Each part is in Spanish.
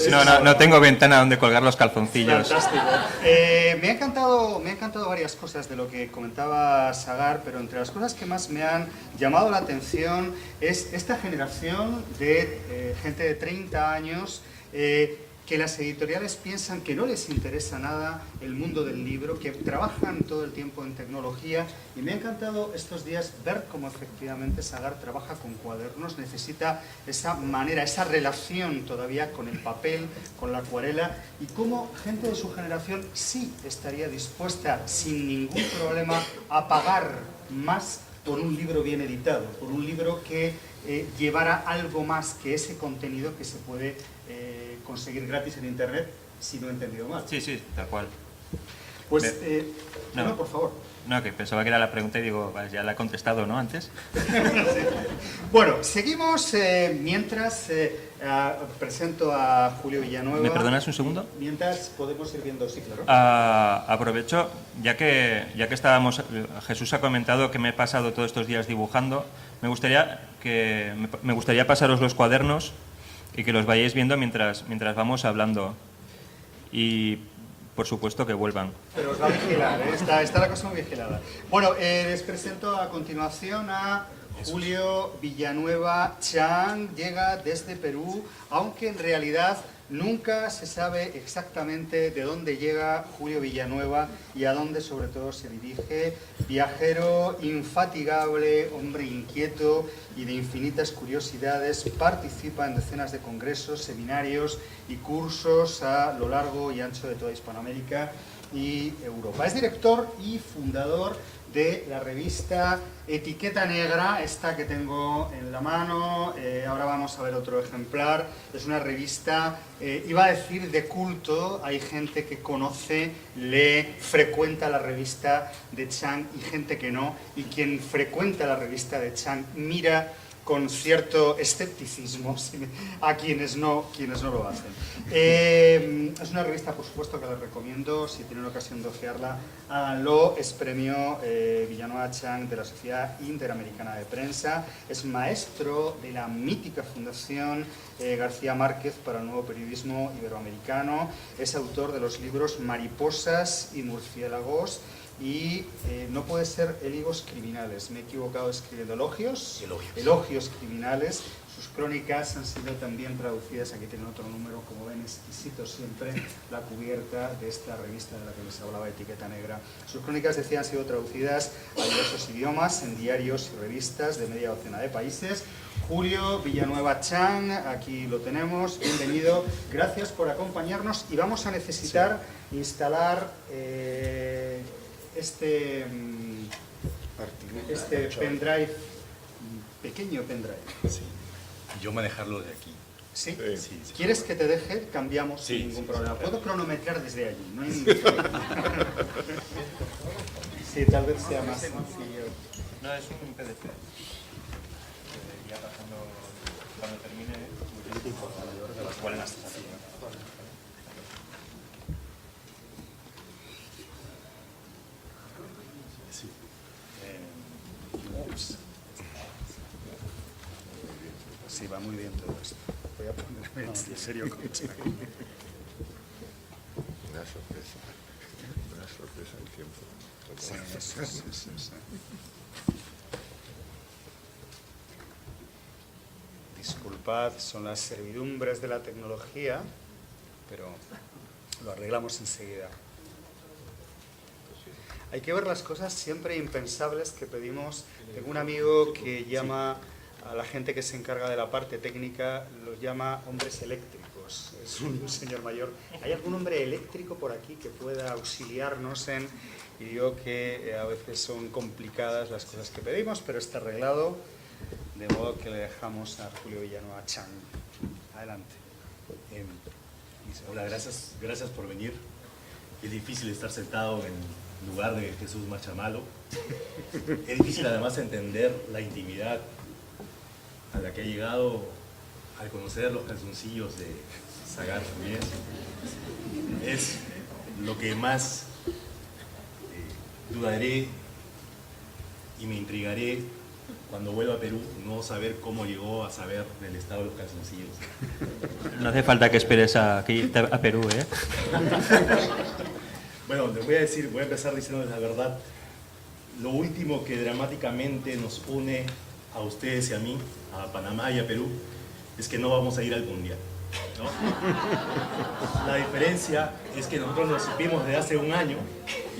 No tengo ventana donde colgar los calzoncillos. Fantástico. Me ha encantado varias cosas de lo que comentaba Sagar, pero entre las cosas que más me han llamado la atención es esta generación de gente de 30 años que las editoriales piensan que no les interesa nada el mundo del libro, que trabajan todo el tiempo en tecnología, y me ha encantado estos días ver cómo efectivamente Sagar trabaja con cuadernos, necesita esa manera, esa relación todavía con el papel, con la acuarela, y cómo gente de su generación sí estaría dispuesta, sin ningún problema, a pagar más por un libro bien editado, por un libro que llevara algo más que ese contenido que se puede conseguir gratis en internet, si no he entendido mal. Sí, tal cual. Pues, no, por favor. No, que pensaba que era la pregunta y digo, vale, ya la he contestado, ¿no? Antes. Sí. Bueno, seguimos mientras presento a Julio Villanueva. ¿Me perdonas un segundo? Mientras podemos ir viendo, sí, claro. Aprovecho, ya que estábamos, Jesús ha comentado que me he pasado todos estos días dibujando, me gustaría pasaros los cuadernos y que los vayáis viendo mientras vamos hablando. Y por supuesto que vuelvan. Pero os va a vigilar, ¿eh? Está la cosa muy vigilada. Bueno, les presento a continuación a Julio Villanueva Chang. Llega desde Perú, aunque en realidad nunca se sabe exactamente de dónde llega Julio Villanueva y a dónde sobre todo se dirige. Viajero infatigable, hombre inquieto y de infinitas curiosidades, participa en decenas de congresos, seminarios y cursos a lo largo y ancho de toda Hispanoamérica y Europa. Es director y fundador de la revista Etiqueta Negra, esta que tengo en la mano. Ahora vamos a ver otro ejemplar. Es una revista, iba a decir de culto. Hay gente que conoce, lee, frecuenta la revista de Chang y gente que no. Y quien frecuenta la revista de Chang mira con cierto escepticismo a quienes no lo hacen. Es una revista, por supuesto, que les recomiendo. Si tienen ocasión de ojearla, háganlo. Es premio Villanueva Chang de la Sociedad Interamericana de Prensa. Es maestro de la mítica Fundación García Márquez para el Nuevo Periodismo Iberoamericano. Es autor de los libros Mariposas y Murciélagos. Y no puede ser Eligos Criminales, me he equivocado escribiendo elogios criminales. Sus crónicas han sido también traducidas, aquí tienen otro número, como ven, exquisito siempre, la cubierta de esta revista de la que les hablaba, Etiqueta Negra. Sus crónicas, decía, han sido traducidas a diversos idiomas, en diarios y revistas de media docena de países. Julio Villanueva Chang, aquí lo tenemos, bienvenido, gracias por acompañarnos, y vamos a necesitar instalar este pendrive, pequeño pendrive. Sí. Yo manejarlo de aquí. ¿Sí? Sí. ¿Quieres que te deje? Cambiamos sin ningún problema. Puedo cronometrar desde allí, no hay ningún problema. Sí, tal vez sea más sencillo. No, es un PDF. Ya pasando, cuando termine, igual en las Sí, va muy bien todo esto. Voy a ponerme en serio con esto. Una sorpresa el tiempo. Sí. Disculpad, son las servidumbres de la tecnología, pero lo arreglamos enseguida. Hay que ver las cosas siempre impensables que pedimos. Tengo un amigo que llama a la gente que se encarga de la parte técnica, los llama hombres eléctricos. Es un señor mayor. ¿Hay algún hombre eléctrico por aquí que pueda auxiliarnos en...? Y digo que a veces son complicadas las cosas que pedimos, pero está arreglado, de modo que le dejamos a Julio Villanueva Chang. Adelante. Hola, gracias por venir. Es difícil estar sentado en lugar de Jesús Machamalo. Es difícil además entender la intimidad a la que ha llegado al conocer los calzoncillos de Sagar Funes. Es lo que más dudaré y me intrigaré cuando vuelva a Perú, no saber cómo llegó a saber del estado de los calzoncillos. No hace falta que esperes a irte a Perú, ¿eh? Bueno, les voy a empezar diciéndoles la verdad. Lo último que dramáticamente nos une a ustedes y a mí, a Panamá y a Perú, es que no vamos a ir al Mundial, ¿no? La diferencia es que nosotros lo supimos desde hace un año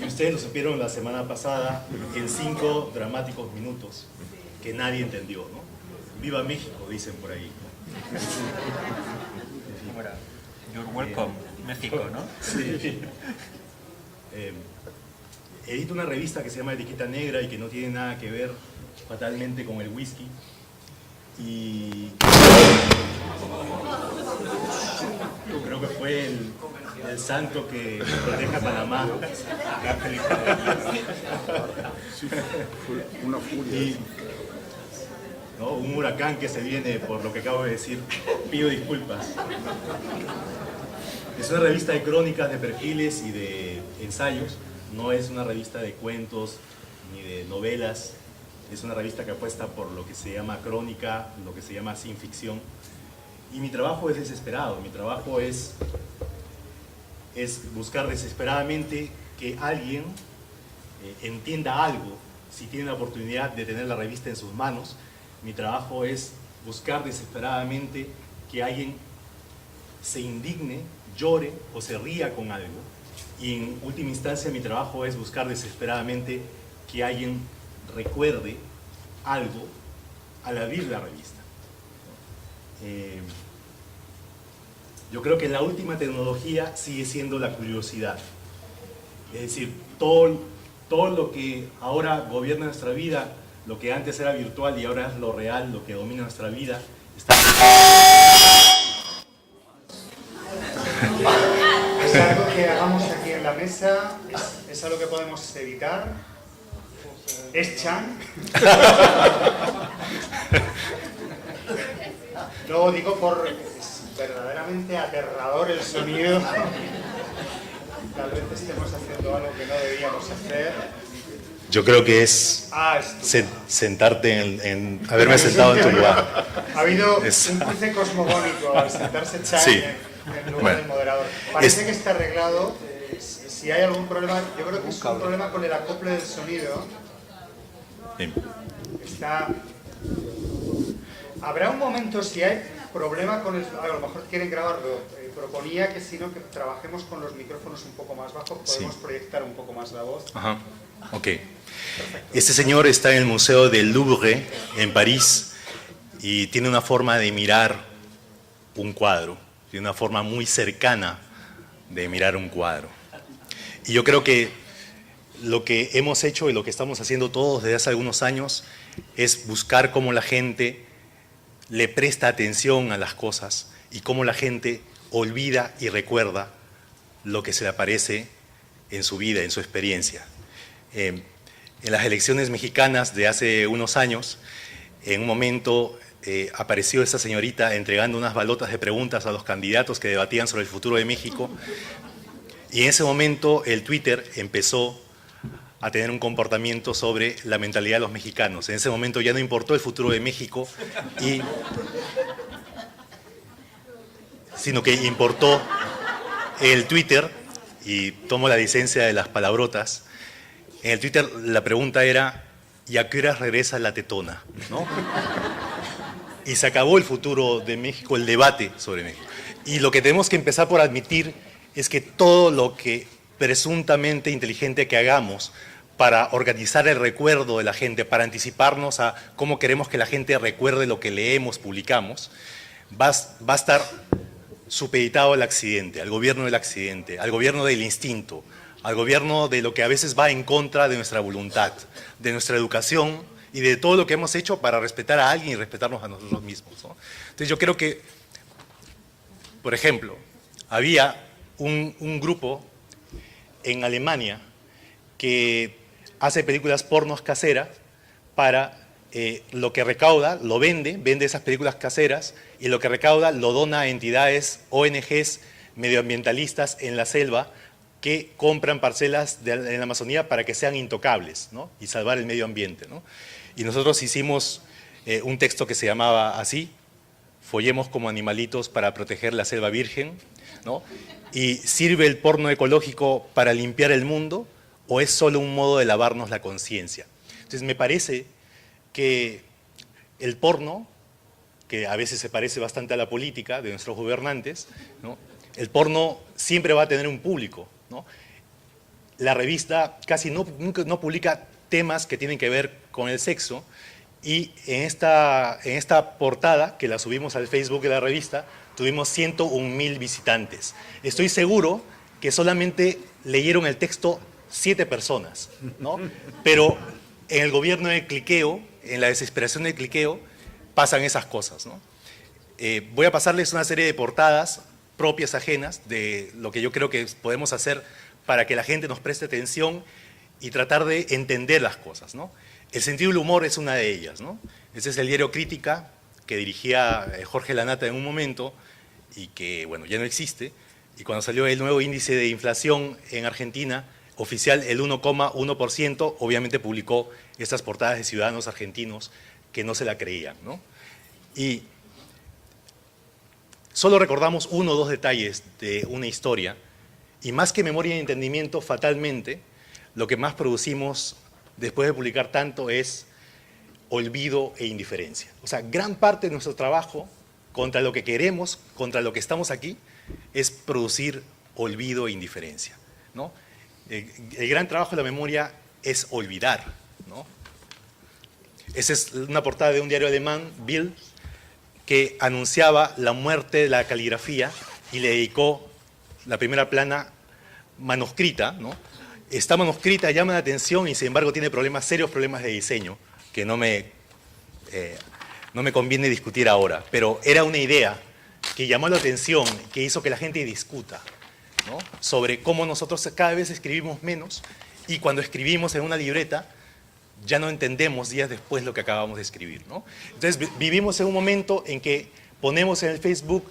y ustedes lo supieron la semana pasada en 5 dramáticos minutos que nadie entendió, ¿no? Viva México, dicen por ahí, ¿no? You're welcome, México, ¿no? Sí. Edito una revista que se llama Etiqueta Negra y que no tiene nada que ver fatalmente con el whisky. Y creo que fue el santo que protege a Panamá. Una furia. Y, ¿no? Un huracán que se viene por lo que acabo de decir. Pido disculpas. Es una revista de crónicas, de perfiles y de ensayos. No es una revista de cuentos ni de novelas. Es una revista que apuesta por lo que se llama crónica, lo que se llama sin ficción. Y mi trabajo es desesperado. Mi trabajo es buscar desesperadamente que alguien entienda algo si tiene la oportunidad de tener la revista en sus manos. Mi trabajo es buscar desesperadamente que alguien se indigne, llore o se ría con algo. Y en última instancia mi trabajo es buscar desesperadamente que alguien recuerde algo al abrir la revista. Yo creo que la última tecnología sigue siendo la curiosidad. Es decir, todo lo que ahora gobierna nuestra vida, lo que antes era virtual y ahora es lo real, lo que domina nuestra vida, está... ¿Es algo que hagamos aquí en la mesa? ¿Es algo que podemos evitar? ¿Es Chang? No, digo por... Es verdaderamente aterrador el sonido. Tal vez estemos haciendo algo que no deberíamos hacer. Yo creo que es sentarte haberme sentado en tu lugar. Ha habido un cruce cosmogónico al sentarse Chang Sí. en lugar del moderador. Parece que está arreglado. Si hay algún problema, yo creo que es un problema con el acople del sonido. Sí. Habrá un momento, si hay problema con el... A lo mejor quieren grabarlo. Proponía que si no, que trabajemos con los micrófonos un poco más bajos, podemos proyectar un poco más la voz. Ajá. Ok. Este señor está en el Museo del Louvre, en París, y tiene una forma de mirar un cuadro, tiene una forma muy cercana de mirar un cuadro. Y yo creo que lo que hemos hecho y lo que estamos haciendo todos desde hace algunos años es buscar cómo la gente le presta atención a las cosas y cómo la gente olvida y recuerda lo que se le aparece en su vida, en su experiencia. En las elecciones mexicanas de hace unos años, en un momento apareció esa señorita entregando unas balotas de preguntas a los candidatos que debatían sobre el futuro de México, y en ese momento el Twitter empezó a tener un comportamiento sobre la mentalidad de los mexicanos. En ese momento ya no importó el futuro de México, sino que importó el Twitter, y tomo la licencia de las palabrotas. En el Twitter la pregunta era: ¿y a qué hora regresa la tetona? ¿No? Y se acabó el futuro de México, el debate sobre México. Y lo que tenemos que empezar por admitir es que todo lo que presuntamente inteligente que hagamos para organizar el recuerdo de la gente, para anticiparnos a cómo queremos que la gente recuerde lo que leemos, publicamos, va a estar supeditado al accidente, al gobierno del accidente, al gobierno del instinto, al gobierno de lo que a veces va en contra de nuestra voluntad, de nuestra educación y de todo lo que hemos hecho para respetar a alguien y respetarnos a nosotros mismos, ¿no? Entonces yo creo que, por ejemplo, había un grupo en Alemania que hace películas pornos caseras para lo que recauda, lo vende esas películas caseras, y lo que recauda lo dona a entidades, ONGs medioambientalistas en la selva que compran parcelas en la Amazonía para que sean intocables, ¿no? Y salvar el medio ambiente, ¿no? Y nosotros hicimos un texto que se llamaba así: follemos como animalitos para proteger la selva virgen, ¿no? ¿Y sirve el porno ecológico para limpiar el mundo o es solo un modo de lavarnos la conciencia? Entonces me parece que el porno, que a veces se parece bastante a la política de nuestros gobernantes, ¿no? El porno siempre va a tener un público, ¿no? La revista casi nunca publica temas que tienen que ver con el sexo, y en esta portada, que la subimos al Facebook de la revista, tuvimos 101,000 visitantes. Estoy seguro que solamente leyeron el texto 7 personas, ¿no? Pero en el gobierno de cliqueo, en la desesperación del cliqueo, pasan esas cosas, ¿no? Voy a pasarles una serie de portadas propias, ajenas, de lo que yo creo que podemos hacer para que la gente nos preste atención y tratar de entender las cosas, ¿no? El sentido del humor es una de ellas, ¿no? Ese es el diario Crítica, que dirigía Jorge Lanata en un momento y que, bueno, ya no existe. Y cuando salió el nuevo índice de inflación en Argentina, oficial el 1,1%, obviamente publicó estas portadas de ciudadanos argentinos que no se la creían, ¿no? Y solo recordamos uno o dos detalles de una historia, y más que memoria y entendimiento, fatalmente, lo que más producimos después de publicar tanto es olvido e indiferencia. O sea, gran parte de nuestro trabajo contra lo que queremos, contra lo que estamos aquí, es producir olvido e indiferencia, ¿no? El gran trabajo de la memoria es olvidar, ¿no? Esa es una portada de un diario alemán, Bild, que anunciaba la muerte de la caligrafía y le dedicó la primera plana manuscrita, ¿no? Esta manuscrita llama la atención y sin embargo tiene serios problemas de diseño que no me conviene discutir ahora, pero era una idea que llamó la atención, que hizo que la gente discuta, ¿no? Sobre cómo nosotros cada vez escribimos menos y cuando escribimos en una libreta ya no entendemos días después lo que acabamos de escribir, ¿no? Entonces vivimos en un momento en que ponemos en el Facebook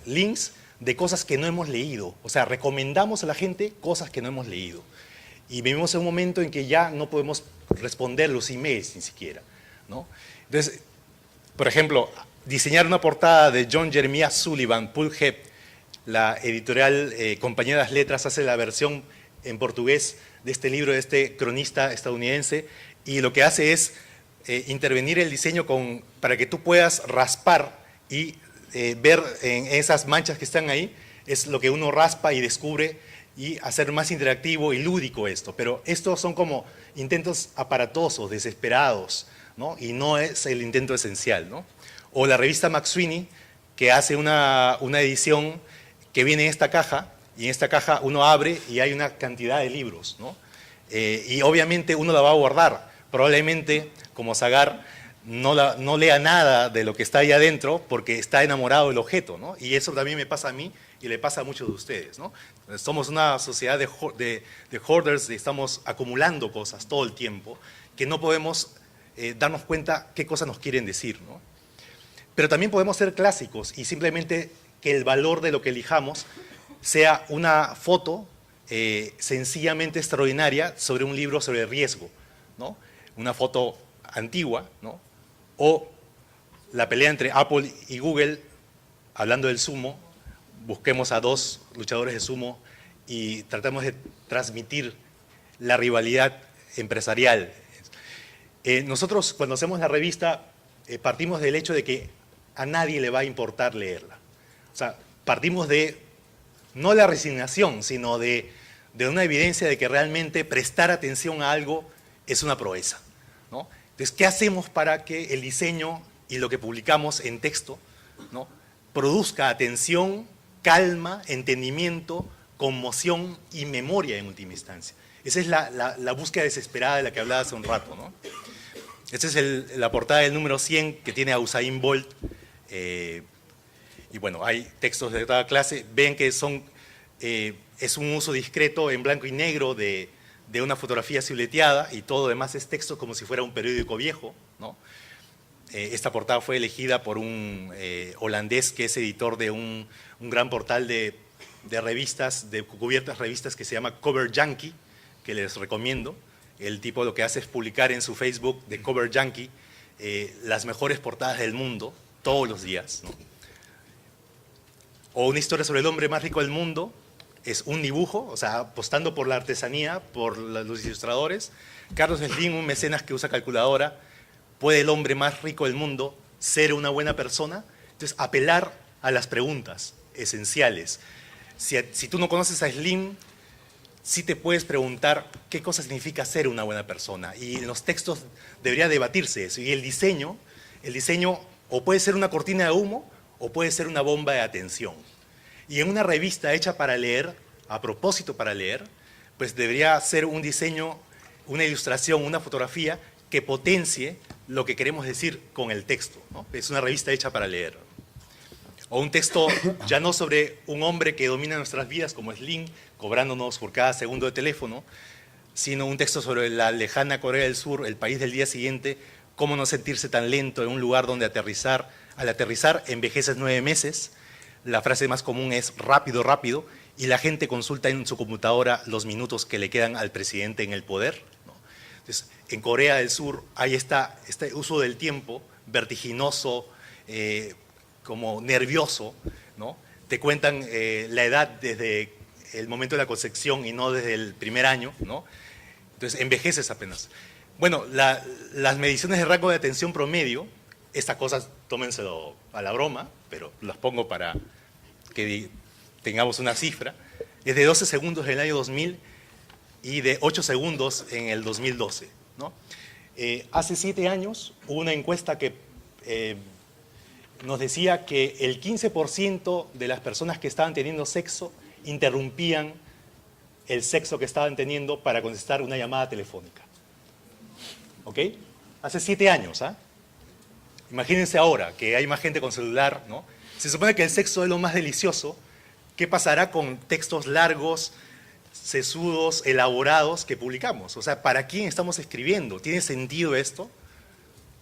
links de cosas que no hemos leído. O sea, recomendamos a la gente cosas que no hemos leído. Y vivimos en un momento en que ya no podemos responder los emails ni siquiera, ¿no? Entonces, por ejemplo, diseñar una portada de John Jeremiah Sullivan, Pulp-Head, la editorial Compañía de las Letras hace la versión en portugués de este libro de este cronista estadounidense, y lo que hace es intervenir el diseño para que tú puedas raspar y ver en esas manchas que están ahí, es lo que uno raspa y descubre, y hacer más interactivo y lúdico esto. Pero estos son como intentos aparatosos, desesperados, ¿no? Y no es el intento esencial, ¿no? O la revista McSweeney, que hace una edición que viene en esta caja, y en esta caja uno abre y hay una cantidad de libros, ¿no? Y obviamente uno la va a guardar. Probablemente, como Sagar, no lea nada de lo que está ahí adentro porque está enamorado del objeto, ¿no? Y eso también me pasa a mí y le pasa a muchos de ustedes, ¿no? Somos una sociedad de hoarders, estamos acumulando cosas todo el tiempo que no podemos darnos cuenta qué cosas nos quieren decir, ¿no? Pero también podemos ser clásicos y simplemente que el valor de lo que elijamos sea una foto sencillamente extraordinaria sobre un libro sobre riesgo, ¿no? Una foto antigua, ¿no? O la pelea entre Apple y Google, hablando del sumo, busquemos a dos luchadores de sumo y tratamos de transmitir la rivalidad empresarial. Nosotros, cuando hacemos la revista, partimos del hecho de que a nadie le va a importar leerla. O sea, partimos de, no la resignación, sino de una evidencia de que realmente prestar atención a algo es una proeza, ¿no? Entonces, ¿qué hacemos para que el diseño y lo que publicamos en texto, ¿no?, produzca atención, calma, entendimiento, conmoción y memoria en última instancia? Esa es la búsqueda desesperada de la que hablaba hace un rato, ¿no? Esta es la portada del número 100 que tiene a Usain Bolt. Y bueno, hay textos de toda clase. Ven que es un uso discreto en blanco y negro de una fotografía silueteada, y todo demás es texto como si fuera un periódico viejo, ¿no? Esta portada fue elegida por un holandés que es editor de un gran portal de revistas, de cubiertas revistas, que se llama Cover Junkie, que les recomiendo. El tipo lo que hace es publicar en su Facebook de Cover Junkie las mejores portadas del mundo todos los días, ¿no? O una historia sobre el hombre más rico del mundo es un dibujo, o sea, apostando por la artesanía, por los ilustradores. Carlos Slim, un mecenas que usa calculadora, ¿puede el hombre más rico del mundo ser una buena persona? Entonces, apelar a las preguntas esenciales. Si tú no conoces a Slim, sí te puedes preguntar qué cosa significa ser una buena persona. Y en los textos debería debatirse eso. Y el diseño o puede ser una cortina de humo o puede ser una bomba de atención. Y en una revista hecha para leer, a propósito para leer, pues debería ser un diseño, una ilustración, una fotografía que potencie lo que queremos decir con el texto, ¿no? Es una revista hecha para leer. O un texto ya no sobre un hombre que domina nuestras vidas como Slim, cobrándonos por cada segundo de teléfono, sino un texto sobre la lejana Corea del Sur, el país del día siguiente, cómo no sentirse tan lento en un lugar donde al aterrizar envejeces 9 meses, la frase más común es rápido, rápido, y la gente consulta en su computadora los minutos que le quedan al presidente en el poder, ¿no? Entonces, en Corea del Sur hay este uso del tiempo vertiginoso, como nervioso, ¿no? Te cuentan la edad desde el momento de la concepción y no desde el primer año, ¿no? Entonces envejeces apenas. Bueno, las mediciones de rango de atención promedio, estas cosas tómenselo a la broma, pero las pongo para que tengamos una cifra, es de 12 segundos en el año 2000 y de 8 segundos en el 2012, ¿no? Hace 7 años hubo una encuesta que nos decía que el 15% de las personas que estaban teniendo sexo interrumpían el sexo que estaban teniendo para contestar una llamada telefónica. ¿Ok? Hace 7 años, ¿ah? Imagínense ahora que hay más gente con celular, ¿no? Se supone que el sexo es lo más delicioso. ¿Qué pasará con textos largos, sesudos, elaborados que publicamos? O sea, ¿para quién estamos escribiendo? ¿Tiene sentido esto?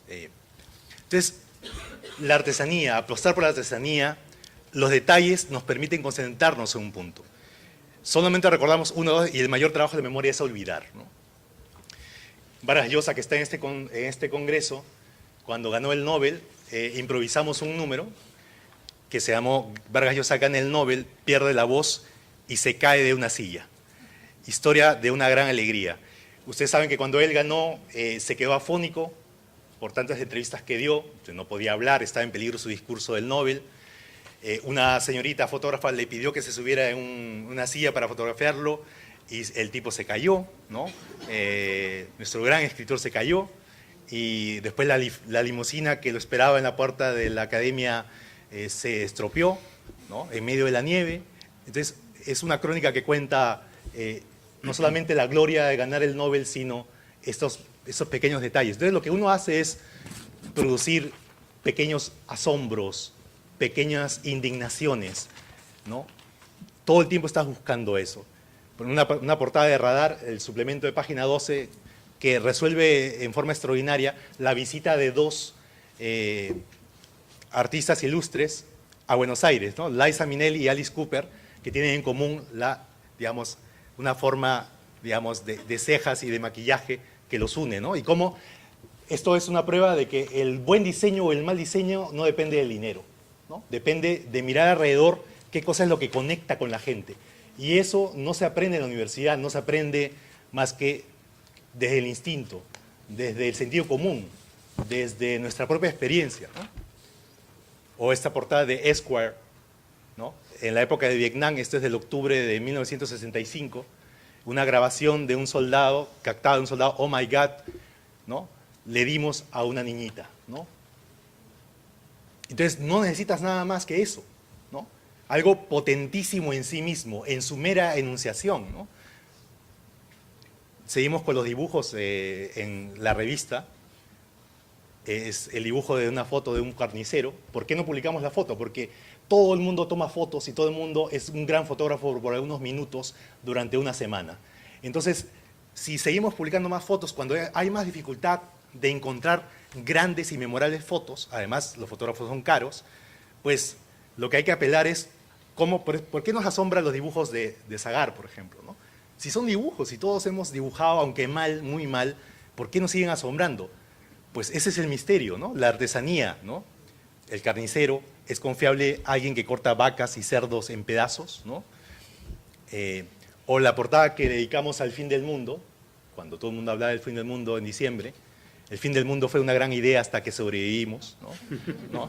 Entonces, la artesanía, apostar por la artesanía, los detalles nos permiten concentrarnos en un punto. Solamente recordamos uno o dos y el mayor trabajo de memoria es olvidar, ¿no? Vargas Llosa, que está en este congreso, cuando ganó el Nobel, improvisamos un número que se llamó Vargas Llosa gana el Nobel, pierde la voz y se cae de una silla. Historia de una gran alegría. Ustedes saben que cuando él ganó se quedó afónico por tantas entrevistas que dio, no podía hablar, estaba en peligro su discurso del Nobel. Una señorita fotógrafa le pidió que se subiera en una silla para fotografiarlo y el tipo se cayó, ¿no? Nuestro gran escritor se cayó y después la limusina que lo esperaba en la puerta de la academia se estropeó, ¿no? En medio de la nieve. Entonces es una crónica que cuenta no solamente la gloria de ganar el Nobel, sino esos pequeños detalles. Entonces lo que uno hace es producir pequeños asombros, pequeñas indignaciones, ¿no? Todo el tiempo estás buscando eso. Una portada de Radar, el suplemento de página 12, que resuelve en forma extraordinaria la visita de 2 artistas ilustres a Buenos Aires, ¿no? Liza Minnelli y Alice Cooper, que tienen en común una forma, de cejas y de maquillaje que los une, ¿no? Y cómo esto es una prueba de que el buen diseño o el mal diseño no depende del dinero, ¿no? Depende de mirar alrededor qué cosa es lo que conecta con la gente. Y eso no se aprende en la universidad, no se aprende más que desde el instinto, desde el sentido común, desde nuestra propia experiencia, ¿no? O esta portada de Esquire, ¿no? En la época de Vietnam, esto es del octubre de 1965, una grabación de un soldado, captado de un soldado, oh my God, ¿no? Le dimos a una niñita, ¿no? Entonces no necesitas nada más que eso, ¿no? Algo potentísimo en sí mismo, en su mera enunciación, ¿no? Seguimos con los dibujos en la revista. Es el dibujo de una foto de un carnicero. ¿Por qué no publicamos la foto? Porque todo el mundo toma fotos y todo el mundo es un gran fotógrafo por algunos minutos durante una semana. Entonces, si seguimos publicando más fotos, cuando hay más dificultad de encontrar grandes y memorables fotos, además los fotógrafos son caros, pues lo que hay que apelar es ¿por qué nos asombran los dibujos de Sagar, por ejemplo, ¿no? Si son dibujos, si todos hemos dibujado, aunque mal, muy mal, ¿por qué nos siguen asombrando? pues ese es el misterio, ¿no? La artesanía, ¿no? El carnicero es confiable, alguien que corta vacas y cerdos en pedazos, ¿no? O la portada que dedicamos al fin del mundo, cuando todo el mundo hablaba del fin del mundo en diciembre. El fin del mundo fue una gran idea hasta que sobrevivimos, ¿no?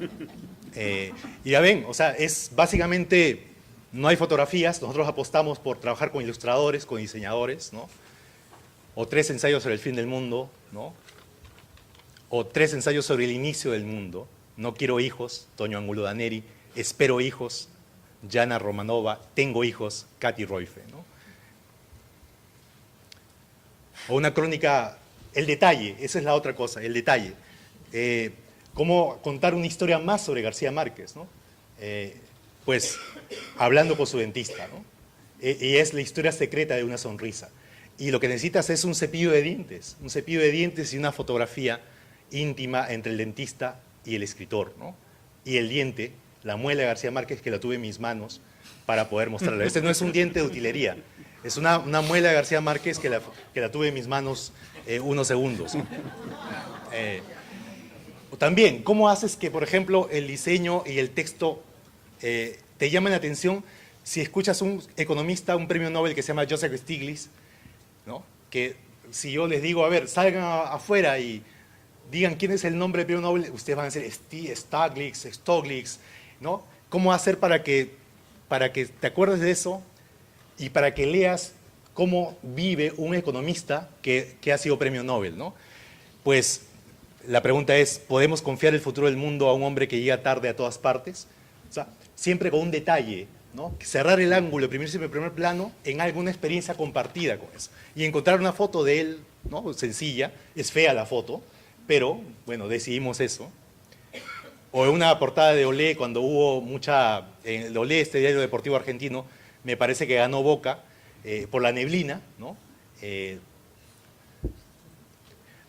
Y ya ven, o sea, es básicamente, no hay fotografías, nosotros apostamos por trabajar con ilustradores, con diseñadores, ¿no? O 3 ensayos sobre el fin del mundo, ¿no? O 3 ensayos sobre el inicio del mundo. No quiero hijos, Toño Angulo Daneri. Espero hijos, Jana Romanova. Tengo hijos, Katy Roife, ¿no? O una crónica, el detalle, esa es la otra cosa, el detalle. Cómo contar una historia más sobre García Márquez, ¿no? Pues hablando con su dentista, ¿no? Y es la historia secreta de una sonrisa. Y lo que necesitas es un cepillo de dientes y una fotografía íntima entre el dentista y el escritor, ¿no? Y el diente, la muela de García Márquez, que la tuve en mis manos para poder mostrarla. Este no es un diente de utilería, es una muela de García Márquez que la tuve en mis manos unos segundos, ¿no? También, ¿cómo haces que, por ejemplo, el diseño y el texto te llamen la atención si escuchas un economista, un premio Nobel que se llama Joseph Stiglitz, ¿no? Que si yo les digo, a ver, salgan afuera y digan quién es el nombre del premio Nobel, ustedes van a decir Stiglitz, ¿no? ¿Cómo hacer para que te acuerdes de eso y para que leas cómo vive un economista que ha sido premio Nobel, ¿no? Pues la pregunta es, ¿podemos confiar el futuro del mundo a un hombre que llega tarde a todas partes? O sea, siempre con un detalle, ¿no? Cerrar el ángulo, primer plano en alguna experiencia compartida con eso. Y encontrar una foto de él, ¿no? Sencilla, es fea la foto, pero, bueno, decidimos eso. O en una portada de Olé, cuando hubo mucha... En Olé, este diario deportivo argentino, me parece que ganó Boca por la neblina, ¿no?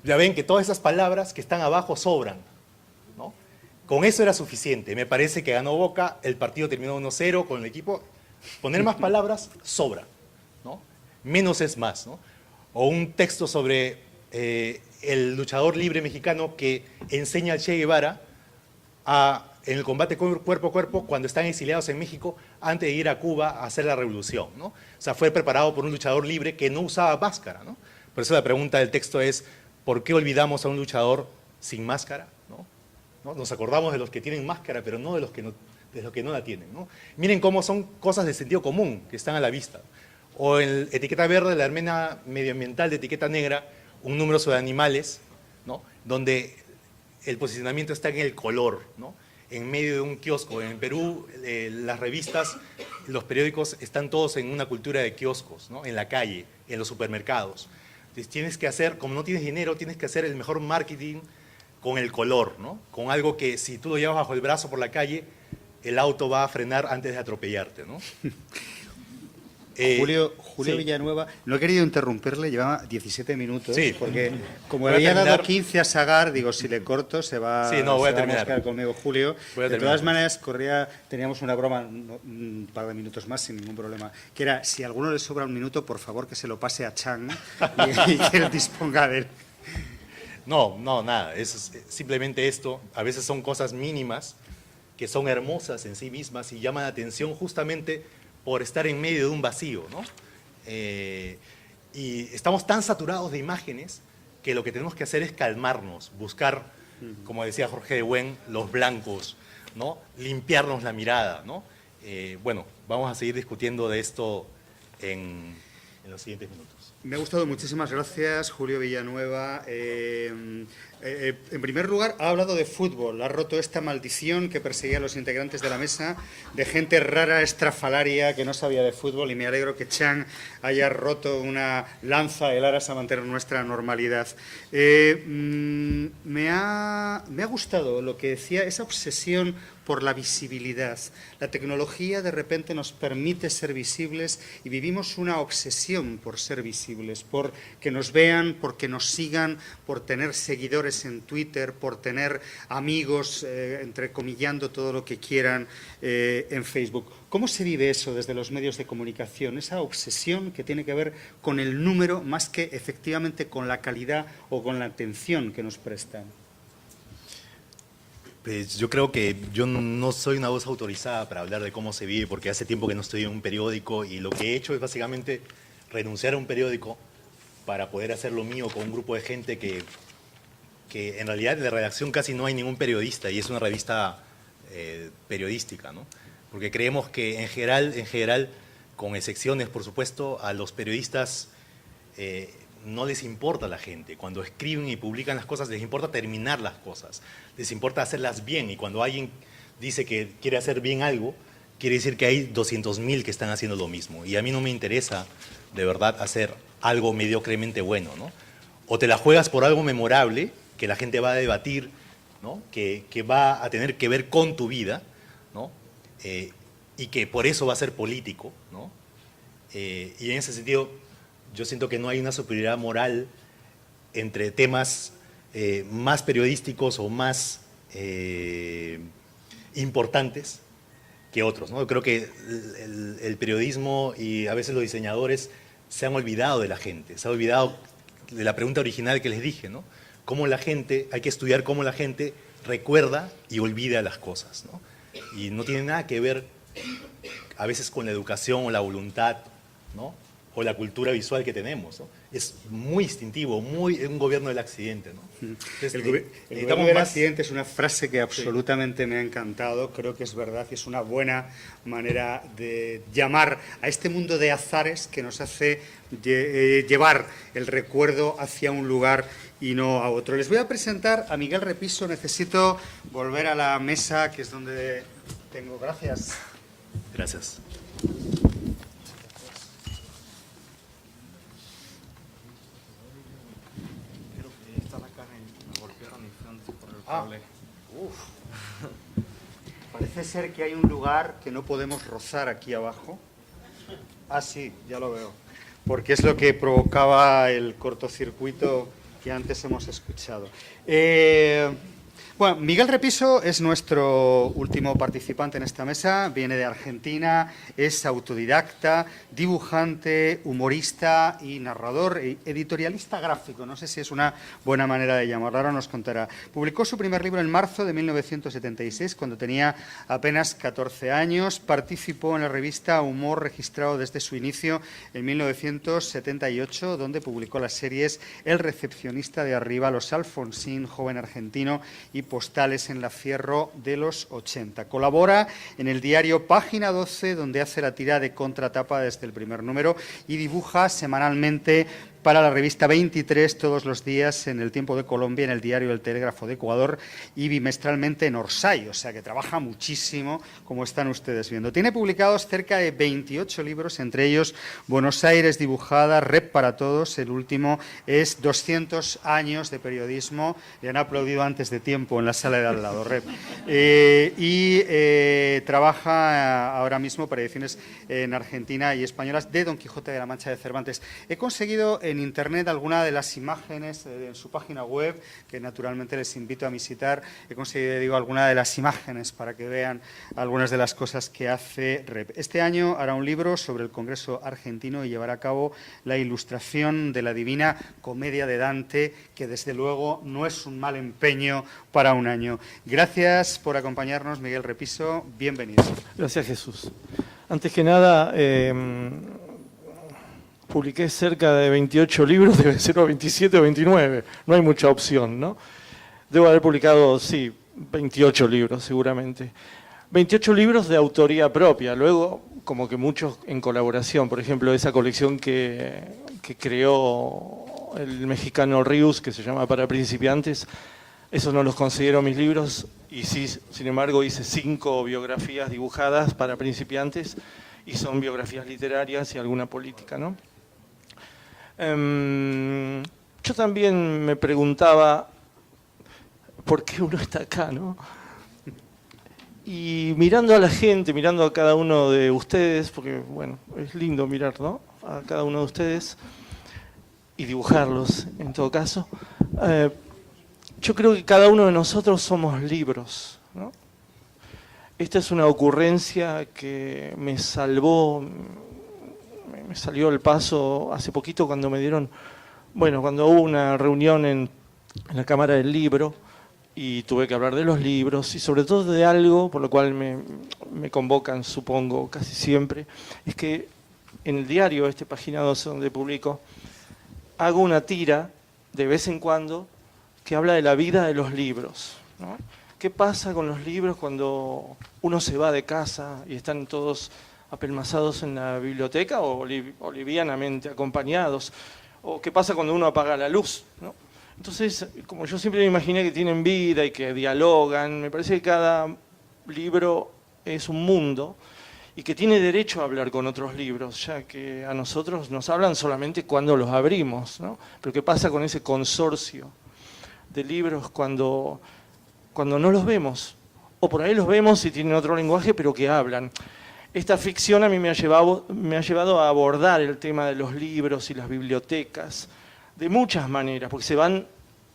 Ya ven que todas esas palabras que están abajo sobran, ¿no? Con eso era suficiente. Me parece que ganó Boca, el partido terminó 1-0 con el equipo. Poner más palabras sobra, ¿no? Menos es más, ¿no? O un texto sobre el luchador libre mexicano que enseña al Che Guevara en el combate cuerpo a cuerpo cuando están exiliados en México antes de ir a Cuba a hacer la revolución, ¿no? O sea, fue preparado por un luchador libre que no usaba máscara, ¿no? Por eso la pregunta del texto es, ¿por qué olvidamos a un luchador sin máscara? ¿No? Nos acordamos de los que tienen máscara, pero no de los que no la tienen, ¿no? Miren cómo son cosas de sentido común que están a la vista. O en etiqueta verde, la hermena medioambiental de etiqueta negra, un número sobre animales, ¿no? Donde el posicionamiento está en el color, ¿no? En medio de un kiosco. En Perú, las revistas, los periódicos están todos en una cultura de kioscos, ¿no? En la calle, en los supermercados. Entonces tienes que hacer, como no tienes dinero, tienes que hacer el mejor marketing con el color, ¿no? Con algo que si tú lo llevas bajo el brazo por la calle, el auto va a frenar antes de atropellarte, ¿no? Julio sí. Villanueva, no he querido interrumpirle, llevaba 17 minutos, sí, porque como le había dado 15 a Sagar, digo, si le corto se va, sí, no, voy a se va a terminar. mosquear conmigo Julio. De todas maneras, teníamos una broma, un par de minutos más sin ningún problema, que era, si a alguno le sobra un minuto, por favor que se lo pase a Chang y que él disponga de él. No, nada, es simplemente esto, a veces son cosas mínimas que son hermosas en sí mismas y llaman la atención justamente por estar en medio de un vacío, ¿no? Y estamos tan saturados de imágenes que lo que tenemos que hacer es calmarnos, buscar, como decía Jorge de Buen, los blancos, ¿no? Limpiarnos la mirada, ¿no? Bueno, vamos a seguir discutiendo de esto en los siguientes minutos. Me ha gustado, muchísimas gracias, Julio Villanueva. En primer lugar, ha hablado de fútbol, ha roto esta maldición que perseguía a los integrantes de la mesa, de gente rara, estrafalaria, que no sabía de fútbol, y me alegro que Chang haya roto una lanza en aras a mantener nuestra normalidad. Me ha gustado lo que decía, esa obsesión por la visibilidad. La tecnología de repente nos permite ser visibles y vivimos una obsesión por ser visibles, por que nos vean, por que nos sigan, por tener seguidores en Twitter, por tener amigos, entrecomillando todo lo que quieran en Facebook. ¿Cómo se vive eso desde los medios de comunicación? Esa obsesión que tiene que ver con el número más que efectivamente con la calidad o con la atención que nos prestan. Pues yo creo que yo no soy una voz autorizada para hablar de cómo se vive, porque hace tiempo que no estoy en un periódico y lo que he hecho es básicamente renunciar a un periódico para poder hacer lo mío con un grupo de gente que en realidad en la redacción casi no hay ningún periodista y es una revista periodística, ¿no? Porque creemos que en general, con excepciones por supuesto, a los periodistas no les importa la gente. Cuando escriben y publican las cosas les importa terminar las cosas, les importa hacerlas bien, y cuando alguien dice que quiere hacer bien algo, quiere decir que hay 200.000 que están haciendo lo mismo, y a mí no me interesa de verdad hacer algo mediocremente bueno, ¿no? O te la juegas por algo memorable que la gente va a debatir, ¿no? Que va a tener que ver con tu vida, ¿no? Y que por eso va a ser político, ¿no? Y en ese sentido yo siento que no hay una superioridad moral entre temas más periodísticos o más importantes que otros, ¿no? Creo que el periodismo y a veces los diseñadores se han olvidado de la gente, se han olvidado de la pregunta original que les dije, ¿no? Cómo la gente, hay que estudiar cómo la gente recuerda y olvida las cosas, ¿no? Y no tiene nada que ver a veces con la educación o la voluntad, ¿no? O la cultura visual que tenemos, ¿no? Es muy instintivo, un gobierno del accidente, ¿no? Entonces, el gobierno del accidente es una frase que absolutamente me ha encantado, creo que es verdad y es una buena manera de llamar a este mundo de azares que nos hace llevar el recuerdo hacia un lugar y no a otro. Les voy a presentar a Miguel Repiso. Necesito volver a la mesa, que es donde tengo. Gracias. Gracias. Parece ser que hay un lugar que no podemos rozar aquí abajo. Ah, sí, ya lo veo. Porque es lo que provocaba el cortocircuito que antes hemos escuchado. Bueno, Miguel Repiso es nuestro último participante en esta mesa. Viene de Argentina, es autodidacta, dibujante, humorista y narrador, editorialista gráfico. No sé si es una buena manera de llamarlo, ahora nos contará. Publicó su primer libro en marzo de 1976, cuando tenía apenas 14 años. Participó en la revista Humor, registrado desde su inicio en 1978, donde publicó las series El recepcionista de arriba, Los Alfonsín, Joven argentino y Postales en la Fierro de los 80. Colabora en el diario Página 12, donde hace la tira de contratapa desde el primer número, y dibuja semanalmente para la revista 23 todos los días en El Tiempo de Colombia, en el diario El Telégrafo de Ecuador, y bimestralmente en Orsay, o sea que trabaja muchísimo, como están ustedes viendo. Tiene publicados cerca de 28 libros, entre ellos Buenos Aires dibujada, Rep para todos, el último es 200 años de periodismo, le han aplaudido antes de tiempo en la sala de al lado, Rep. Trabaja ahora mismo para ediciones en Argentina y españolas de Don Quijote de la Mancha de Cervantes. He conseguido en internet alguna de las imágenes en su página web, que naturalmente les invito a visitar. He conseguido, alguna de las imágenes para que vean algunas de las cosas que hace Rep. Este año hará un libro sobre el Congreso argentino y llevará a cabo la ilustración de la Divina Comedia de Dante, que desde luego no es un mal empeño para un año. Gracias por acompañarnos, Miguel Repiso. Bienvenido. Gracias, Jesús. Antes que nada, publiqué cerca de 28 libros, debe ser 27 o 29, no hay mucha opción, ¿no? Debo haber publicado, sí, 28 libros seguramente. 28 libros de autoría propia, luego como que muchos en colaboración, por ejemplo, esa colección que creó el mexicano Rius, que se llama Para Principiantes, esos no los considero mis libros, y sí, sin embargo, hice 5 biografías dibujadas para principiantes, y son biografías literarias y alguna política, ¿no? Yo también me preguntaba por qué uno está acá, ¿no? Y mirando a la gente, mirando a cada uno de ustedes, porque bueno, es lindo mirar, ¿no?, a cada uno de ustedes y dibujarlos en todo caso, yo creo que cada uno de nosotros somos libros, ¿no? Esta es una ocurrencia que me salvó. Me salió el paso hace poquito cuando me dieron, bueno, cuando hubo una reunión en la Cámara del Libro, y tuve que hablar de los libros y sobre todo de algo por lo cual me convocan, supongo, casi siempre, es que en el diario, Página 12, donde publico, hago una tira de vez en cuando que habla de la vida de los libros, ¿no? ¿Qué pasa con los libros cuando uno se va de casa y están todos apelmazados en la biblioteca o livianamente acompañados? ¿O qué pasa cuando uno apaga la luz, ¿no? Entonces, como yo siempre me imaginé que tienen vida y que dialogan, me parece que cada libro es un mundo y que tiene derecho a hablar con otros libros, ya que a nosotros nos hablan solamente cuando los abrimos, ¿no? Pero ¿qué pasa con ese consorcio de libros cuando no los vemos? O por ahí los vemos y tienen otro lenguaje, pero que hablan. Esta ficción a mí me ha llevado a abordar el tema de los libros y las bibliotecas de muchas maneras, porque se van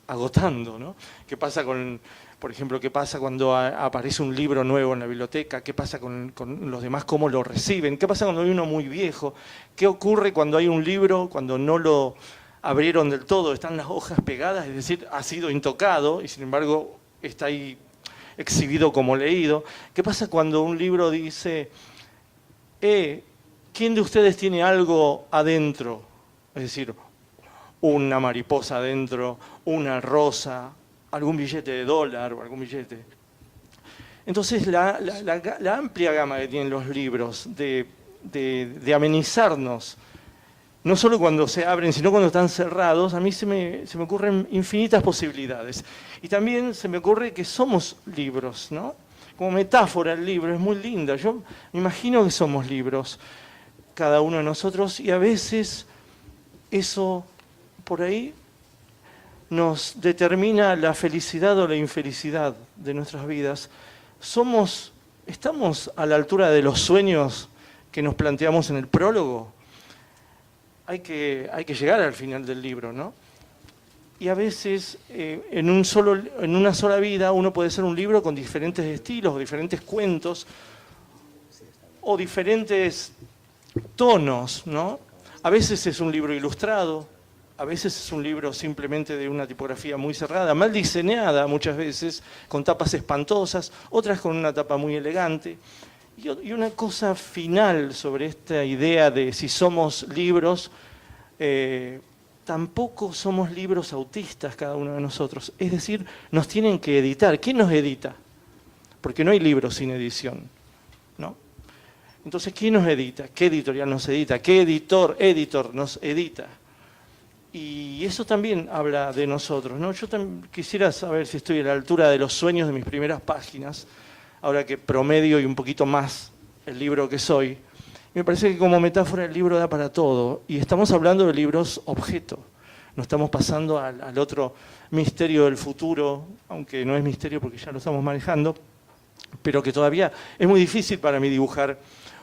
agotando, ¿no? ¿Qué pasa por ejemplo, qué pasa cuando aparece un libro nuevo en la biblioteca? ¿Qué pasa con los demás? ¿Cómo lo reciben? ¿Qué pasa cuando hay uno muy viejo? ¿Qué ocurre cuando hay un libro, cuando no lo abrieron del todo, están las hojas pegadas, es decir, ha sido intocado y sin embargo está ahí exhibido como leído? ¿Qué pasa cuando un libro dice, ¿quién de ustedes tiene algo adentro? Es decir, una mariposa adentro, una rosa, algún billete de dólar o algún billete. Entonces la amplia gama que tienen los libros de amenizarnos, no solo cuando se abren, sino cuando están cerrados, a mí se me ocurren infinitas posibilidades. Y también se me ocurre que somos libros, ¿no? Como metáfora el libro es muy linda. Yo me imagino que somos libros, cada uno de nosotros, y a veces eso por ahí nos determina la felicidad o la infelicidad de nuestras vidas. ¿Estamos a la altura de los sueños que nos planteamos en el prólogo? Hay que llegar al final del libro, ¿no? Y a veces en una sola vida uno puede ser un libro con diferentes estilos, o diferentes cuentos, o diferentes tonos, ¿no? A veces es un libro ilustrado, a veces es un libro simplemente de una tipografía muy cerrada, mal diseñada muchas veces, con tapas espantosas, otras con una tapa muy elegante. Y una cosa final sobre esta idea de si somos libros, tampoco somos libros autistas cada uno de nosotros. Es decir, nos tienen que editar. ¿Quién nos edita? Porque no hay libros sin edición, ¿no? Entonces, ¿quién nos edita? ¿Qué editorial nos edita? ¿Qué editor nos edita? Y eso también habla de nosotros, ¿no? Yo también quisiera saber si estoy a la altura de los sueños de mis primeras páginas, ahora que promedio y un poquito más el libro que soy. Me parece que como metáfora el libro da para todo, y estamos hablando de libros objeto. No estamos pasando al otro misterio del futuro, aunque no es misterio porque ya lo estamos manejando, pero que todavía es muy difícil para mí dibujar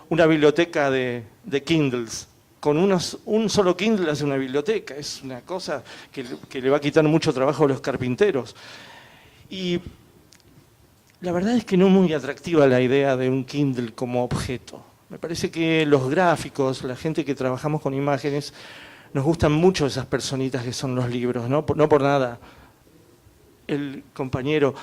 una biblioteca de Kindles. Con un solo Kindle hace una biblioteca, es una cosa que le va a quitar mucho trabajo a los carpinteros. Y la verdad es que no es muy atractiva la idea de un Kindle como objeto. Me parece que los gráficos, la gente que trabajamos con imágenes, nos gustan mucho esas personitas que son los libros, ¿no? No por nada. El compañero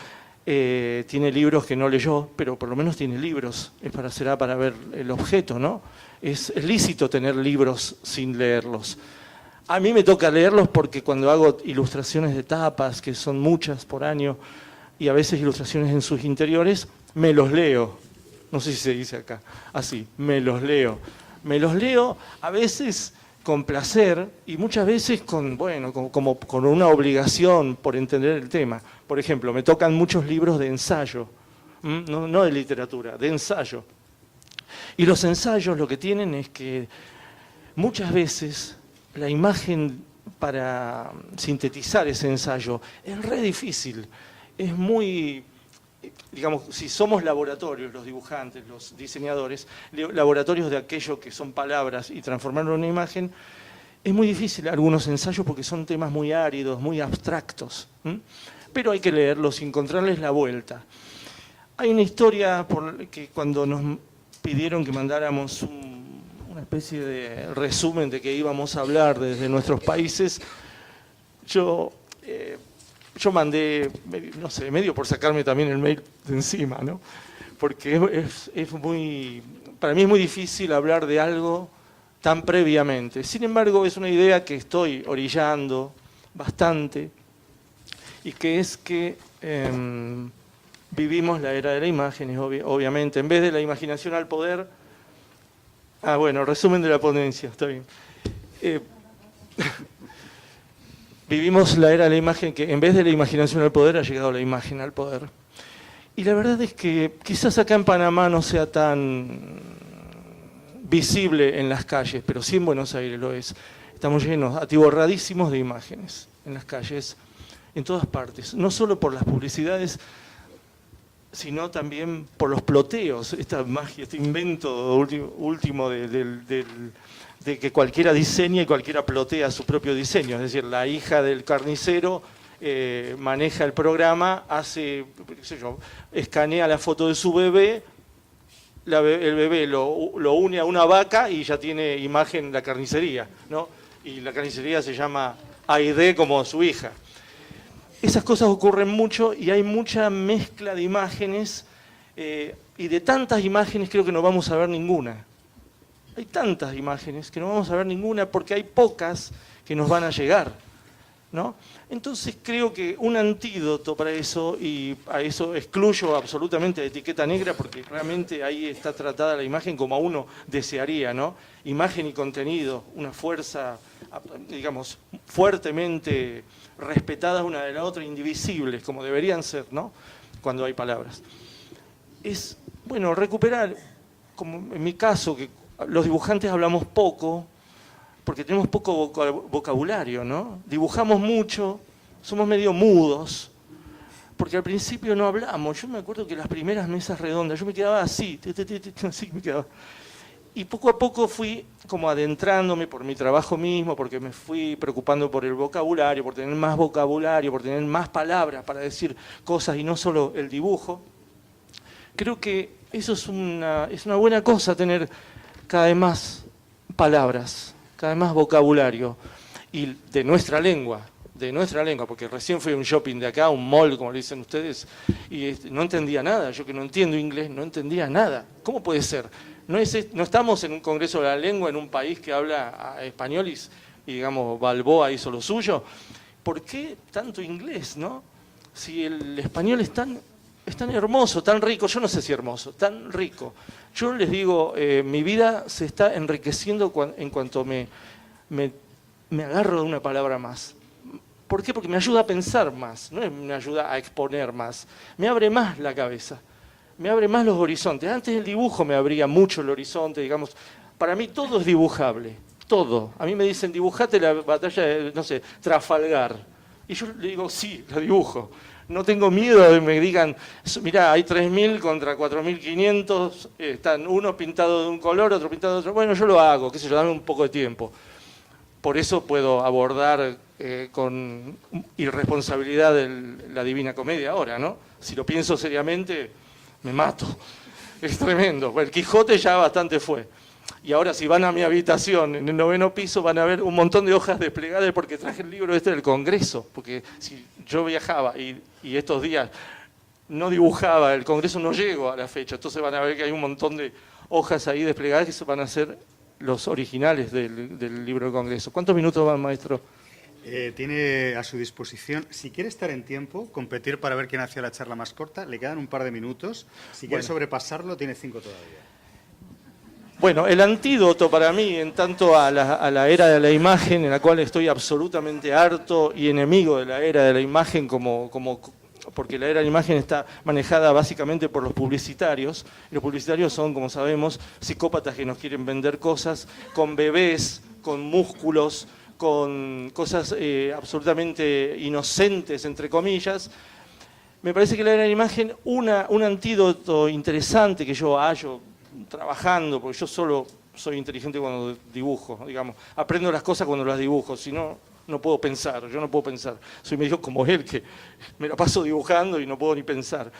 tiene libros que no leyó, pero por lo menos tiene libros. Será para ver el objeto, ¿no? Es lícito tener libros sin leerlos. A mí me toca leerlos porque cuando hago ilustraciones de tapas, que son muchas por año, y a veces ilustraciones en sus interiores, me los leo. No sé si se dice acá, así, me los leo. Me los leo a veces con placer y muchas veces con una obligación por entender el tema. Por ejemplo, me tocan muchos libros de ensayo, no de literatura, de ensayo. Y los ensayos lo que tienen es que muchas veces la imagen para sintetizar ese ensayo es re difícil, es muy... Digamos, si somos laboratorios, los dibujantes, los diseñadores, laboratorios de aquello que son palabras y transformarlo en una imagen, es muy difícil algunos ensayos porque son temas muy áridos, muy abstractos. Pero hay que leerlos y encontrarles la vuelta. Hay una historia que cuando nos pidieron que mandáramos una especie de resumen de que íbamos a hablar desde nuestros países, yo yo mandé, no sé, medio por sacarme también el mail de encima, ¿no? Porque es muy, para mí es muy difícil hablar de algo tan previamente. Sin embargo, es una idea que estoy orillando bastante, y que es que vivimos la era de la imagen, obviamente. En vez de la imaginación al poder... bueno, resumen de la ponencia, está bien. Vivimos la era de la imagen, que en vez de la imaginación al poder ha llegado la imagen al poder. Y la verdad es que quizás acá en Panamá no sea tan visible en las calles, pero sí en Buenos Aires lo es. Estamos llenos, atiborradísimos de imágenes en las calles, en todas partes. No solo por las publicidades, sino también por los ploteos, esta magia, este invento último de que cualquiera diseña y cualquiera plotea su propio diseño. Es decir, la hija del carnicero maneja el programa, hace, qué sé yo, escanea la foto de su bebé, el bebé lo une a una vaca y ya tiene imagen en la carnicería, ¿no? Y la carnicería se llama Aide como su hija. Esas cosas ocurren mucho y hay mucha mezcla de imágenes y de tantas imágenes creo que no vamos a ver ninguna. Hay tantas imágenes que no vamos a ver ninguna porque hay pocas que nos van a llegar, ¿no? Entonces creo que un antídoto para eso, y a eso excluyo absolutamente la etiqueta negra porque realmente ahí está tratada la imagen como uno desearía, ¿no? Imagen y contenido, una fuerza, digamos, fuertemente respetadas una de la otra, indivisibles, como deberían ser, ¿no? Cuando hay palabras. Es, bueno, recuperar, como en mi caso, que los dibujantes hablamos poco, porque tenemos poco vocabulario, ¿no? Dibujamos mucho, somos medio mudos, porque al principio no hablamos. Yo me acuerdo que las primeras mesas redondas, yo me quedaba así, así me quedaba. Y poco a poco fui como adentrándome por mi trabajo mismo, porque me fui preocupando por el vocabulario, por tener más vocabulario, por tener más palabras para decir cosas y no solo el dibujo. Creo que eso es una buena cosa, tener cada vez más palabras, cada vez más vocabulario, y de nuestra lengua, porque recién fui a un shopping de acá, un mall, como le dicen ustedes, y no entendía nada. Yo que no entiendo inglés, no entendía nada. ¿Cómo puede ser? No estamos en un congreso de la lengua en un país que habla español y digamos, Balboa hizo lo suyo. ¿Por qué tanto inglés, no? Si el español es tan hermoso, tan rico, yo no sé si hermoso, tan rico. Yo les digo, mi vida se está enriqueciendo en cuanto me agarro de una palabra más. ¿Por qué? Porque me ayuda a pensar más, no me ayuda a exponer más. Me abre más la cabeza, me abre más los horizontes. Antes el dibujo me abría mucho el horizonte, digamos. Para mí todo es dibujable, todo. A mí me dicen, dibujate la batalla de, no sé, Trafalgar. Y yo le digo, sí, la dibujo. No tengo miedo de que me digan, mirá, hay 3.000 contra 4.500, están uno pintado de un color, otro pintado de otro. Bueno, yo lo hago, qué sé yo, dame un poco de tiempo. Por eso puedo abordar con irresponsabilidad la Divina Comedia ahora, ¿no? Si lo pienso seriamente, me mato. Es tremendo. El Quijote ya bastante fue. Y ahora si van a mi habitación, en el 9º piso, van a ver un montón de hojas desplegadas porque traje el libro este del Congreso. Porque si yo viajaba y estos días no dibujaba, el Congreso no llego a la fecha. Entonces van a ver que hay un montón de hojas ahí desplegadas que van a ser los originales del libro del Congreso. ¿Cuántos minutos van, maestro? Tiene a su disposición, si quiere estar en tiempo, competir para ver quién hacía la charla más corta, le quedan un par de minutos. Si quiere sobrepasarlo, tiene 5 todavía. Bueno, el antídoto para mí, en tanto a la era de la imagen, en la cual estoy absolutamente harto y enemigo de la era de la imagen, porque la era de la imagen está manejada básicamente por los publicitarios. Y los publicitarios son, como sabemos, psicópatas que nos quieren vender cosas con bebés, con músculos, con cosas absolutamente inocentes, entre comillas. Me parece que la era de la imagen, un antídoto interesante que yo hallo trabajando, porque yo solo soy inteligente cuando dibujo, digamos. Aprendo las cosas cuando las dibujo, si no, no puedo pensar, yo no puedo pensar. Soy medio como él, que me la paso dibujando y no puedo ni pensar.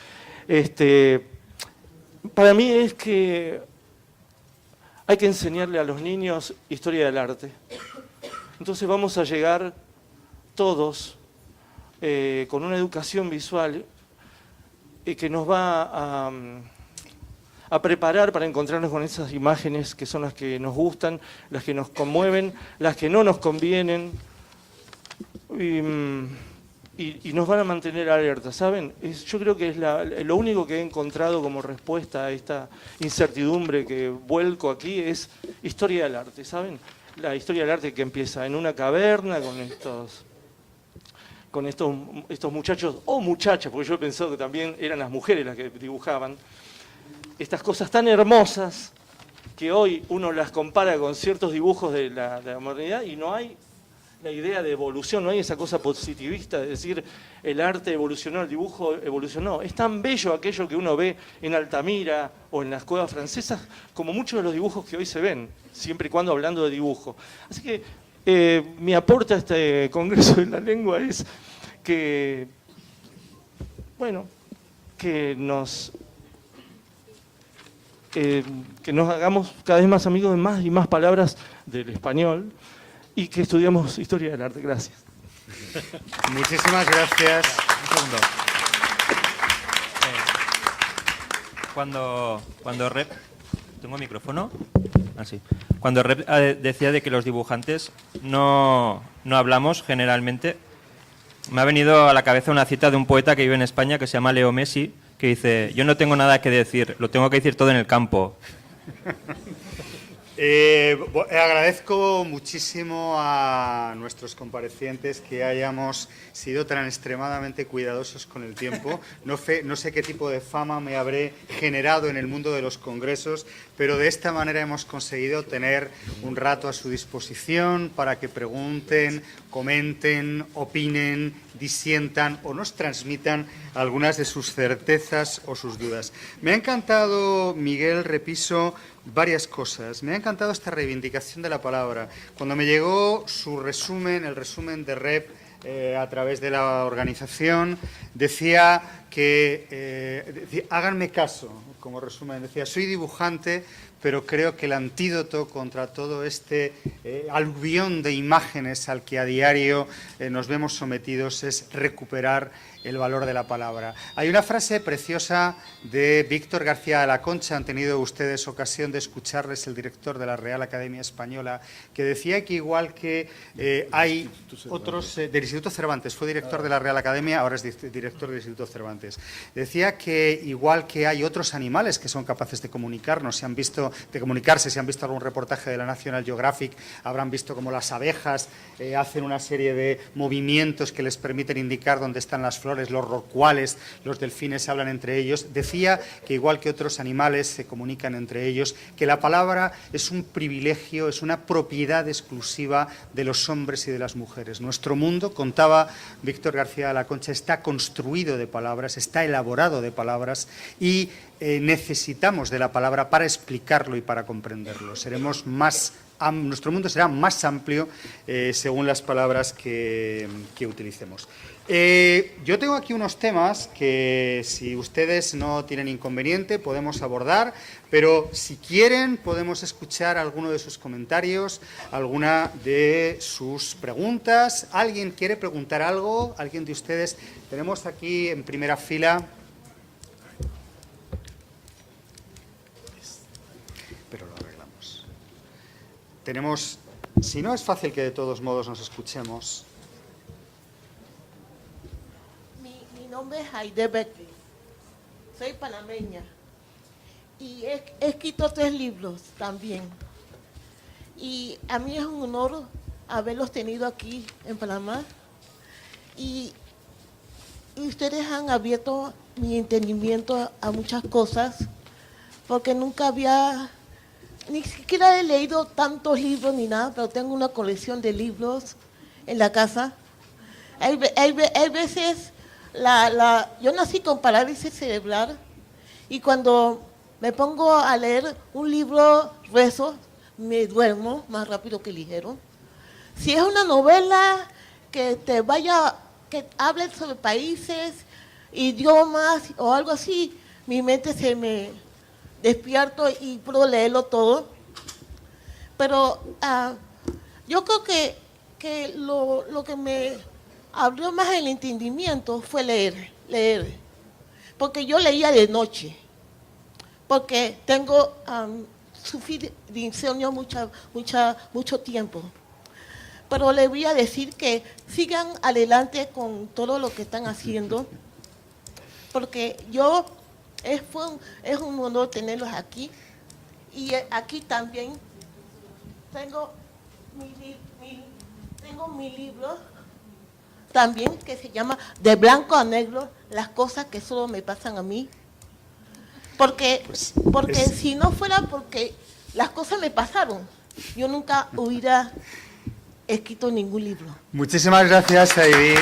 Para mí es que hay que enseñarle a los niños historia del arte. Entonces vamos a llegar todos con una educación visual que nos va a preparar para encontrarnos con esas imágenes que son las que nos gustan, las que nos conmueven, las que no nos convienen, y nos van a mantener alerta, ¿saben? Yo creo que es lo único que he encontrado como respuesta a esta incertidumbre que vuelco aquí es historia del arte, ¿saben? La historia del arte que empieza en una caverna con estos muchachos o muchachas, porque yo he pensado que también eran las mujeres las que dibujaban, estas cosas tan hermosas que hoy uno las compara con ciertos dibujos de la modernidad y no hay la idea de evolución, no hay esa cosa positivista de decir el arte evolucionó, el dibujo evolucionó. Es tan bello aquello que uno ve en Altamira o en las cuevas francesas como muchos de los dibujos que hoy se ven, siempre y cuando hablando de dibujo. Así que mi aporte a este Congreso de la Lengua es que, bueno, que nos hagamos cada vez más amigos de más y más palabras del español y que estudiemos historia del arte. Gracias. Muchísimas gracias. Un segundo. Cuando Rep... ¿Tengo micrófono? Ah, sí. Cuando Rep decía de que los dibujantes no hablamos generalmente, me ha venido a la cabeza una cita de un poeta que vive en España que se llama Leo Messi, que dice: yo no tengo nada que decir, lo tengo que decir todo en el campo. Agradezco muchísimo a nuestros comparecientes que hayamos sido tan extremadamente cuidadosos con el tiempo. No sé qué tipo de fama me habré generado en el mundo de los congresos, pero de esta manera hemos conseguido tener un rato a su disposición para que pregunten, comenten, opinen, disientan o nos transmitan algunas de sus certezas o sus dudas. Me ha encantado, Miguel Repiso, varias cosas. Me ha encantado esta reivindicación de la palabra. Cuando me llegó su resumen, el resumen de Rep a través de la organización, decía que, háganme caso, como resumen, decía: soy dibujante, pero creo que el antídoto contra todo este aluvión de imágenes al que a diario nos vemos sometidos es recuperar el valor de la palabra. Hay una frase preciosa de Víctor García de la Concha, han tenido ustedes ocasión de escucharles, el director de la Real Academia Española, que decía que igual que hay otros, del Instituto Cervantes, fue director de la Real Academia, ahora es director del Instituto Cervantes, decía que igual que hay otros animales que son capaces de comunicarse, si han visto algún reportaje de la National Geographic, habrán visto cómo las abejas hacen una serie de movimientos que les permiten indicar dónde están las flores, los rorcuales, los delfines hablan entre ellos. Decía que igual que otros animales se comunican entre ellos, que la palabra es un privilegio, es una propiedad exclusiva de los hombres y de las mujeres. Nuestro mundo, contaba Víctor García de la Concha, está construido de palabras, está elaborado de palabras y necesitamos de la palabra para explicarlo y para comprenderlo. Nuestro mundo será más amplio según las palabras que utilicemos. Yo tengo aquí unos temas que, si ustedes no tienen inconveniente, podemos abordar, pero si quieren podemos escuchar alguno de sus comentarios, alguna de sus preguntas. ¿Alguien quiere preguntar algo? ¿Alguien de ustedes? Tenemos aquí en primera fila. Pero lo arreglamos. Tenemos, si no es fácil que de todos modos nos escuchemos. Mi nombre es Aide Betty, soy panameña y he escrito 3 libros también. Y a mí es un honor haberlos tenido aquí en Panamá y ustedes han abierto mi entendimiento a muchas cosas, porque ni siquiera he leído tantos libros ni nada, pero tengo una colección de libros en la casa. Hay veces, yo nací con parálisis cerebral y cuando me pongo a leer un libro rezo, me duermo más rápido que ligero. Si es una novela que que hable sobre países, idiomas o algo así, mi mente se me despierto y puedo leerlo todo. Pero yo creo que lo que me abrió más el entendimiento fue leer. Porque yo leía de noche, porque tengo sufrir de insomnio mucho tiempo. Pero les voy a decir que sigan adelante con todo lo que están haciendo, porque es un honor tenerlos aquí. Y aquí también tengo mi libro también que se llama De Blanco a Negro, las cosas que solo me pasan a mí. Porque si no fuera porque las cosas me pasaron, yo nunca hubiera escrito ningún libro. Muchísimas gracias, Heidi.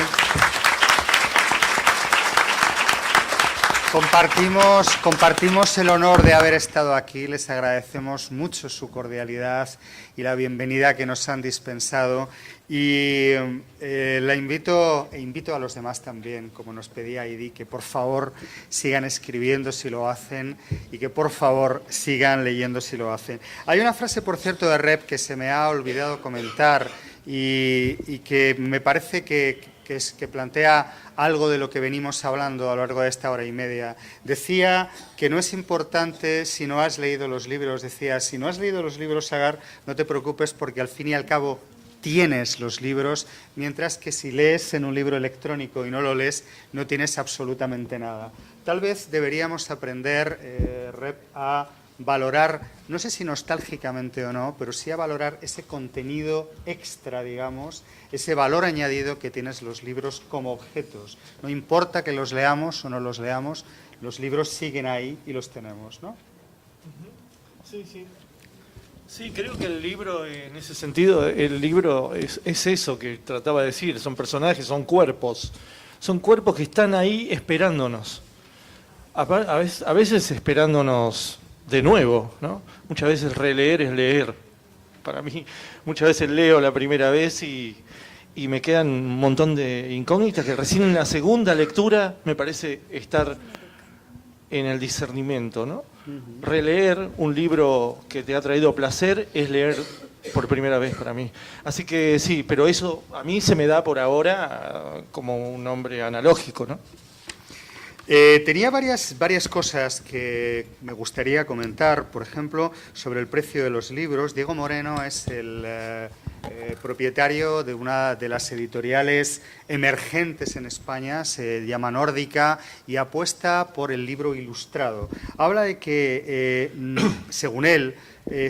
Compartimos el honor de haber estado aquí, les agradecemos mucho su cordialidad y la bienvenida que nos han dispensado y invito a los demás también, como nos pedía Heidi, que por favor sigan escribiendo si lo hacen y que por favor sigan leyendo si lo hacen. Hay una frase, por cierto, de Rep que se me ha olvidado comentar y que me parece que plantea algo de lo que venimos hablando a lo largo de esta hora y media. Decía que no es importante si no has leído los libros. Decía, si no has leído los libros, Agar, no te preocupes porque al fin y al cabo tienes los libros, mientras que si lees en un libro electrónico y no lo lees, no tienes absolutamente nada. Tal vez deberíamos aprender, Rep, a valorar, no sé si nostálgicamente o no, pero sí a valorar ese contenido extra, digamos, ese valor añadido que tienes los libros como objetos. No importa que los leamos o no los leamos, los libros siguen ahí y los tenemos, ¿no? Sí, sí. Sí, creo que el libro, en ese sentido, el libro es eso que trataba de decir, son personajes, son cuerpos que están ahí esperándonos, a veces esperándonos de nuevo, ¿no? Muchas veces releer es leer. Para mí, muchas veces leo la primera vez y me quedan un montón de incógnitas que recién en la segunda lectura me parece estar en el discernimiento, ¿no? Releer un libro que te ha traído placer es leer por primera vez para mí. Así que sí, pero eso a mí se me da por ahora como un hombre analógico, ¿no? Tenía varias cosas que me gustaría comentar, por ejemplo, sobre el precio de los libros. Diego Moreno es el propietario de una de las editoriales emergentes en España, se llama Nórdica, y apuesta por el libro ilustrado. Habla de que, según él,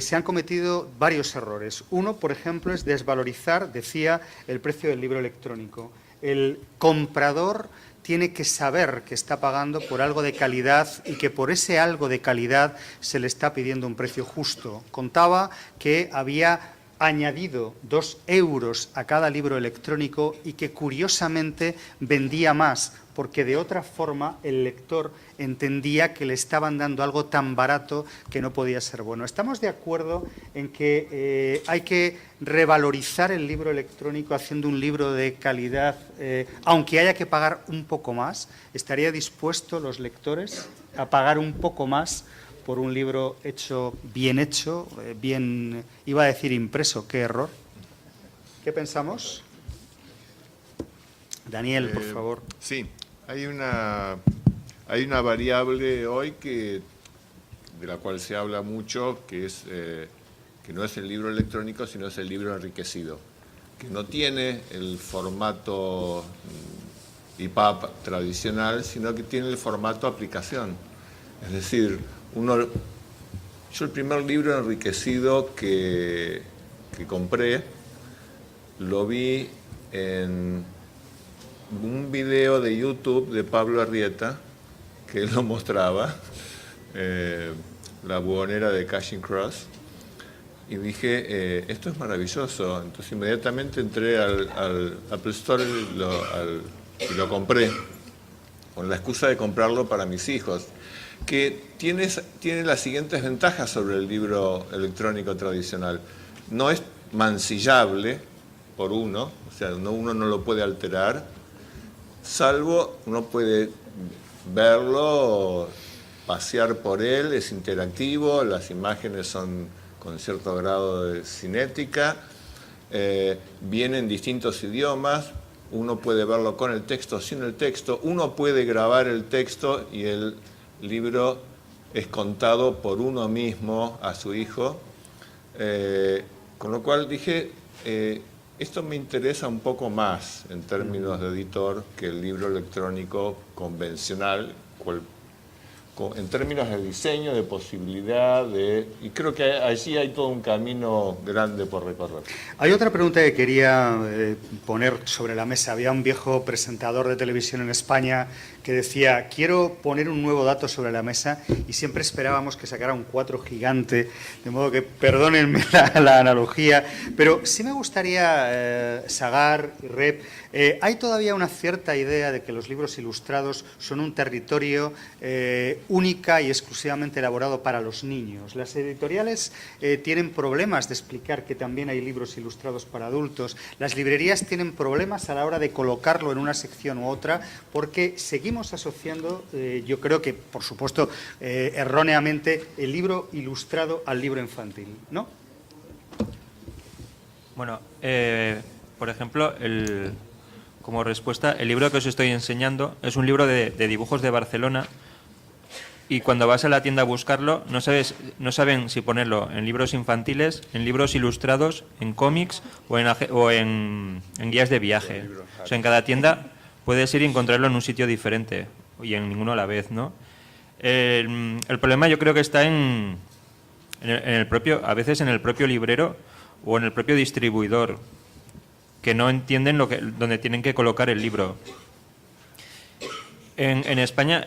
se han cometido varios errores. Uno, por ejemplo, es desvalorizar, decía, el precio del libro electrónico. El comprador tiene que saber que está pagando por algo de calidad y que por ese algo de calidad se le está pidiendo un precio justo. Contaba que había añadido 2 euros a cada libro electrónico y que curiosamente vendía más, porque de otra forma el lector entendía que le estaban dando algo tan barato que no podía ser bueno. Estamos de acuerdo en que hay que revalorizar el libro electrónico haciendo un libro de calidad, aunque haya que pagar un poco más. ¿Estaría dispuesto los lectores a pagar un poco más por un libro hecho, bien, iba a decir impreso, qué error? ¿Qué pensamos? Daniel, por favor. Sí, hay una variable hoy de la cual se habla mucho, que es que no es el libro electrónico, sino es el libro enriquecido, que no tiene el formato EPUB tradicional, sino que tiene el formato aplicación. Es decir, yo el primer libro enriquecido que compré lo vi en un video de YouTube de Pablo Arrieta que lo mostraba, la buhonera de Cashin Cross, y dije, esto es maravilloso. Entonces inmediatamente entré al Apple Store y lo compré, con la excusa de comprarlo para mis hijos, que tiene las siguientes ventajas sobre el libro electrónico tradicional. No es mancillable por uno, o sea, uno no lo puede alterar, salvo uno puede verlo, pasear por él, es interactivo, las imágenes son con cierto grado de cinética, viene en distintos idiomas, uno puede verlo con el texto, sin el texto, uno puede grabar el texto y el libro es contado por uno mismo a su hijo. Con lo cual dije, esto me interesa un poco más en términos de editor que el libro electrónico convencional, en términos de diseño, de posibilidad, y creo que allí hay todo un camino grande por recorrer. Hay otra pregunta que quería poner sobre la mesa. Había un viejo presentador de televisión en España que decía, quiero poner un nuevo dato sobre la mesa, y siempre esperábamos que sacara un 4 gigante, de modo que perdónenme la analogía, pero sí me gustaría, Sagar y Rep, hay todavía una cierta idea de que los libros ilustrados son un territorio única y exclusivamente elaborado para los niños. Las editoriales tienen problemas de explicar que también hay libros ilustrados para adultos. Las librerías tienen problemas a la hora de colocarlo en una sección u otra, porque seguimos asociando, yo creo que, por supuesto, erróneamente, el libro ilustrado al libro infantil, ¿no? Bueno, por ejemplo, como respuesta, el libro que os estoy enseñando es un libro de dibujos de Barcelona, y cuando vas a la tienda a buscarlo no saben si ponerlo en libros infantiles, en libros ilustrados, en cómics o en guías de viaje. O sea, en cada tienda puedes ir y encontrarlo en un sitio diferente y en ninguno a la vez, ¿no? El problema yo creo que está en el propio, a veces en el propio librero o en el propio distribuidor, que no entienden dónde tienen que colocar el libro. En España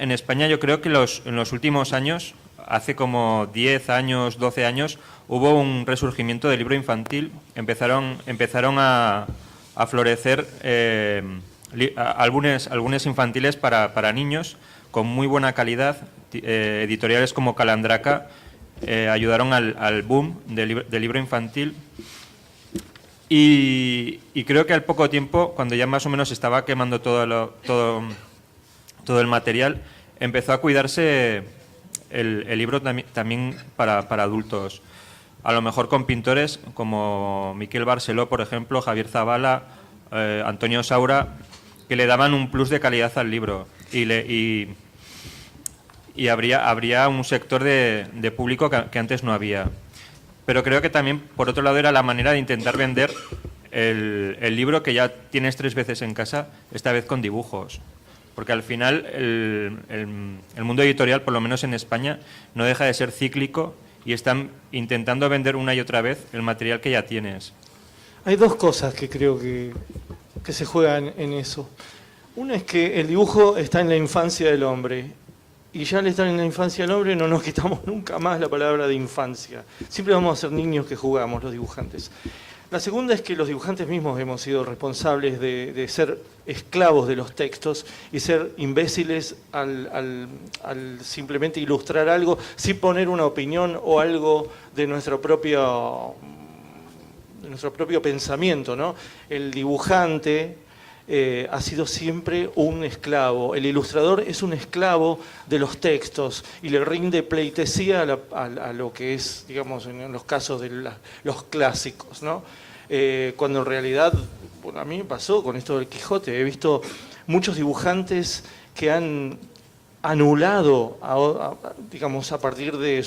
yo creo que en los últimos años, hace como 10 años, 12 años, hubo un resurgimiento del libro infantil. Empezaron a florecer álbumes infantiles para niños con muy buena calidad. Editoriales como Calandraca ayudaron al boom del libro infantil. Y creo que al poco tiempo, cuando ya más o menos estaba quemando todo el material, empezó a cuidarse el libro también para adultos. A lo mejor con pintores como Miquel Barceló, por ejemplo, Javier Zabala, Antonio Saura, que le daban un plus de calidad al libro. Y habría un sector de público que antes no había. Pero creo que también, por otro lado, era la manera de intentar vender el libro que ya tienes 3 veces en casa, esta vez con dibujos. Porque al final el mundo editorial, por lo menos en España, no deja de ser cíclico y están intentando vender una y otra vez el material que ya tienes. Hay 2 cosas que creo que se juegan en eso. Una es que el dibujo está en la infancia del hombre, y ya al estar en la infancia del hombre no nos quitamos nunca más la palabra de infancia. Siempre vamos a ser niños que jugamos, los dibujantes. La segunda es que los dibujantes mismos hemos sido responsables de ser esclavos de los textos y ser imbéciles al simplemente ilustrar algo sin poner una opinión o algo de nuestro propio pensamiento, ¿no? El dibujante ha sido siempre un esclavo. El ilustrador es un esclavo de los textos y le rinde pleitesía a lo que es, digamos, en los casos de los clásicos, ¿no? Cuando en realidad, bueno, a mí me pasó con esto del Quijote. He visto muchos dibujantes que han anulado, digamos, a partir de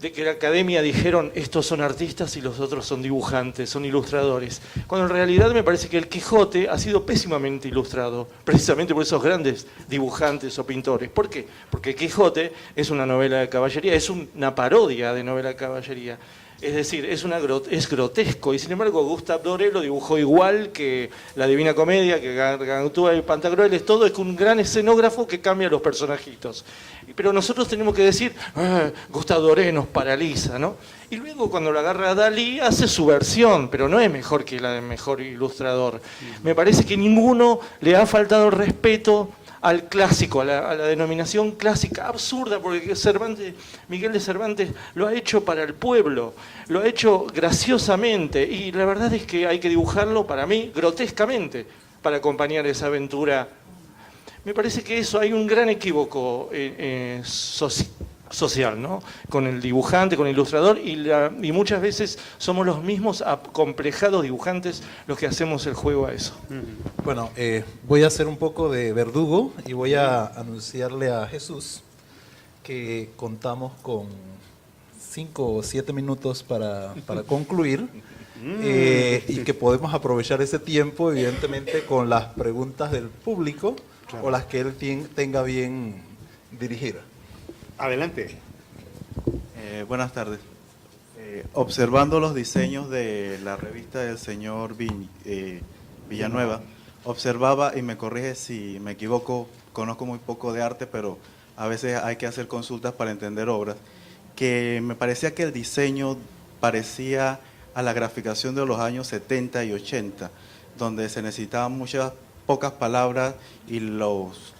de que la academia dijeron estos son artistas y los otros son dibujantes, son ilustradores. Cuando en realidad me parece que el Quijote ha sido pésimamente ilustrado, precisamente por esos grandes dibujantes o pintores. ¿Por qué? Porque el Quijote es una novela de caballería, es una parodia de novela de caballería. Es decir, es grotesco, y sin embargo Gustave Doré lo dibujó igual que la Divina Comedia, que Gargantúa y Pantagruel, todo es un gran escenógrafo que cambia los personajitos. Pero nosotros tenemos que decir, Gustave Doré nos paraliza, ¿no? Y luego cuando lo agarra Dalí hace su versión, pero no es mejor que la del mejor ilustrador. Me parece que ninguno le ha faltado el respeto al clásico, a la denominación clásica, absurda, porque Miguel de Cervantes lo ha hecho para el pueblo, lo ha hecho graciosamente, y la verdad es que hay que dibujarlo, para mí, grotescamente, para acompañar esa aventura. Me parece que eso, hay un gran equívoco social, ¿no? Con el dibujante, con el ilustrador, y muchas veces somos los mismos acomplejados dibujantes los que hacemos el juego a eso. Bueno, voy a hacer un poco de verdugo y voy a anunciarle a Jesús que contamos con 5 o 7 minutos para concluir y que podemos aprovechar ese tiempo, evidentemente, con las preguntas del público o las que él tenga bien dirigir. Adelante. Buenas tardes. Observando los diseños de la revista del señor Villanueva, observaba, y me corrige si me equivoco, conozco muy poco de arte, pero a veces hay que hacer consultas para entender obras, que me parecía que el diseño parecía a la graficación de los años 70 y 80, donde se necesitaban pocas palabras y los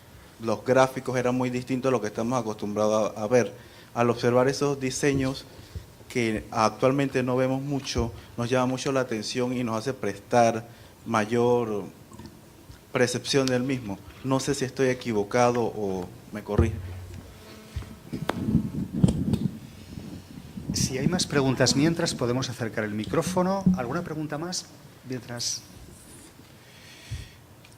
gráficos eran muy distintos a lo que estamos acostumbrados a ver. Al observar esos diseños que actualmente no vemos mucho, nos llama mucho la atención y nos hace prestar mayor percepción del mismo. No sé si estoy equivocado o me corrige. Si hay más preguntas mientras, podemos acercar el micrófono. ¿Alguna pregunta más? Mientras...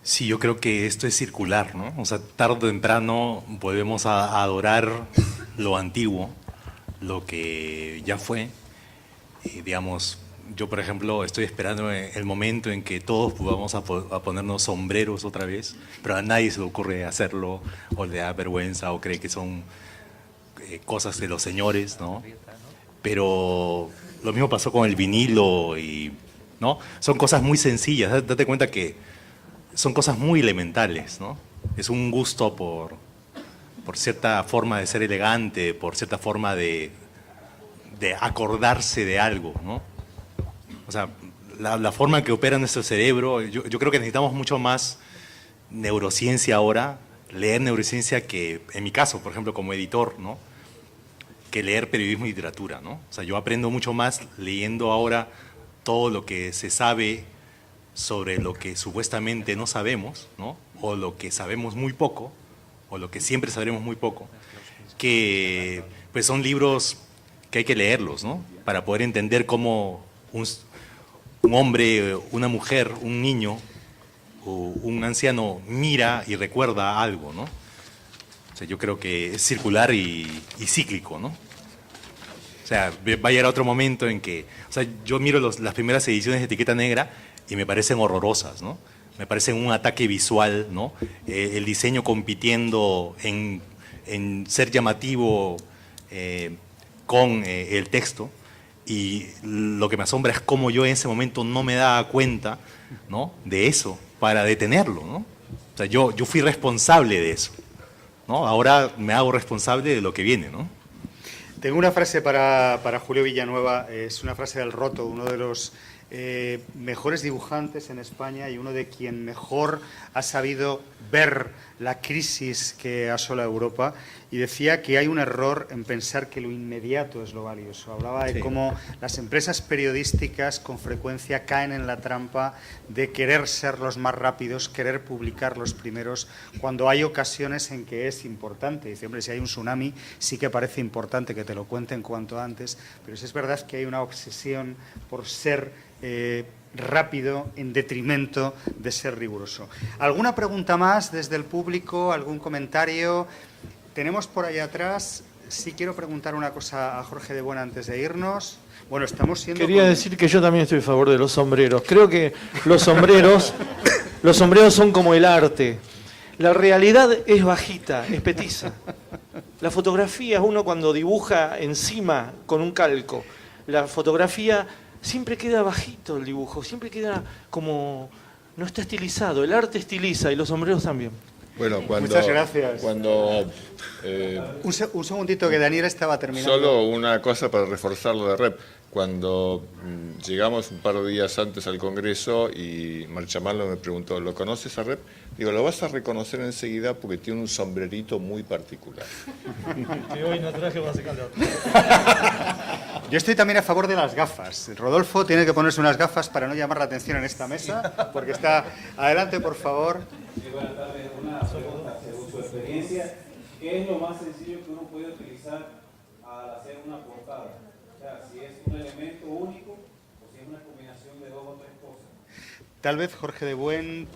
Sí, yo creo que esto es circular, ¿no? O sea, tarde o temprano volvemos a adorar lo antiguo, lo que ya fue. Digamos, yo por ejemplo estoy esperando el momento en que todos vamos a ponernos sombreros otra vez, pero a nadie se le ocurre hacerlo, o le da vergüenza, o cree que son cosas de los señores, ¿no? Pero lo mismo pasó con el vinilo, ¿no? Son cosas muy sencillas, date cuenta que son cosas muy elementales, ¿no? Es un gusto por cierta forma de ser elegante, por cierta forma de acordarse de algo, ¿no? O sea, la forma en que opera nuestro cerebro, yo creo que necesitamos mucho más neurociencia ahora, leer neurociencia que, en mi caso, por ejemplo, como editor, ¿no? Que leer periodismo y literatura, ¿no? O sea, yo aprendo mucho más leyendo ahora todo lo que se sabe sobre lo que supuestamente no sabemos, ¿no? O lo que sabemos muy poco, o lo que siempre sabremos muy poco, que pues son libros que hay que leerlos, ¿no? Para poder entender cómo un hombre, una mujer, un niño o un anciano mira y recuerda algo, ¿no? O sea, yo creo que es circular y cíclico, ¿no? O sea, va a llegar otro momento en que, o sea, yo miro las primeras ediciones de Etiqueta Negra y me parecen horrorosas, ¿no? Me parecen un ataque visual, ¿no? El diseño compitiendo en ser llamativo con el texto, y lo que me asombra es cómo yo en ese momento no me daba cuenta, ¿no? De eso, para detenerlo, ¿no? O sea, yo fui responsable de eso, ¿no? Ahora me hago responsable de lo que viene, ¿no? Tengo una frase para Julio Villanueva, es una frase del Roto, uno de los mejores dibujantes en España y uno de quien mejor ha sabido ver la crisis que asola Europa, y decía que hay un error en pensar que lo inmediato es lo valioso. Hablaba de cómo las empresas periodísticas con frecuencia caen en la trampa de querer ser los más rápidos, querer publicar los primeros, cuando hay ocasiones en que es importante. Dice, hombre, si hay un tsunami sí que parece importante que te lo cuenten cuanto antes, pero sí es verdad que hay una obsesión por ser rápido en detrimento de ser riguroso. ¿Alguna pregunta más desde el público? ¿Algún comentario? Tenemos por allá atrás, sí quiero preguntar una cosa a Jorge de Buena antes de irnos. Bueno, estamos siendo... Quería decir que yo también estoy a favor de los sombreros. Creo que los sombreros son como el arte. La realidad es bajita, es petiza. La fotografía, uno cuando dibuja encima con un calco, la fotografía siempre queda bajito el dibujo, siempre queda como... no está estilizado. El arte estiliza y los sombreros también. Bueno, Muchas gracias. Un Un segundito que Daniel estaba terminando. Solo una cosa para reforzar lo de Rep. Cuando llegamos un par de días antes al Congreso y Marchamalo me preguntó, ¿lo conoces a Rep? Digo, lo vas a reconocer enseguida porque tiene un sombrerito muy particular. Que hoy no traje para sacarlo. Yo estoy también a favor de las gafas. Rodolfo tiene que ponerse unas gafas para no llamar la atención en esta mesa, porque está... Adelante, por favor. Sí, buenas tardes. Una pregunta según su experiencia. ¿qué es lo más sencillo que uno puede utilizar al hacer una portada? O sea, si es un elemento único o si es una combinación de dos o tres cosas. Tal vez Jorge de Buen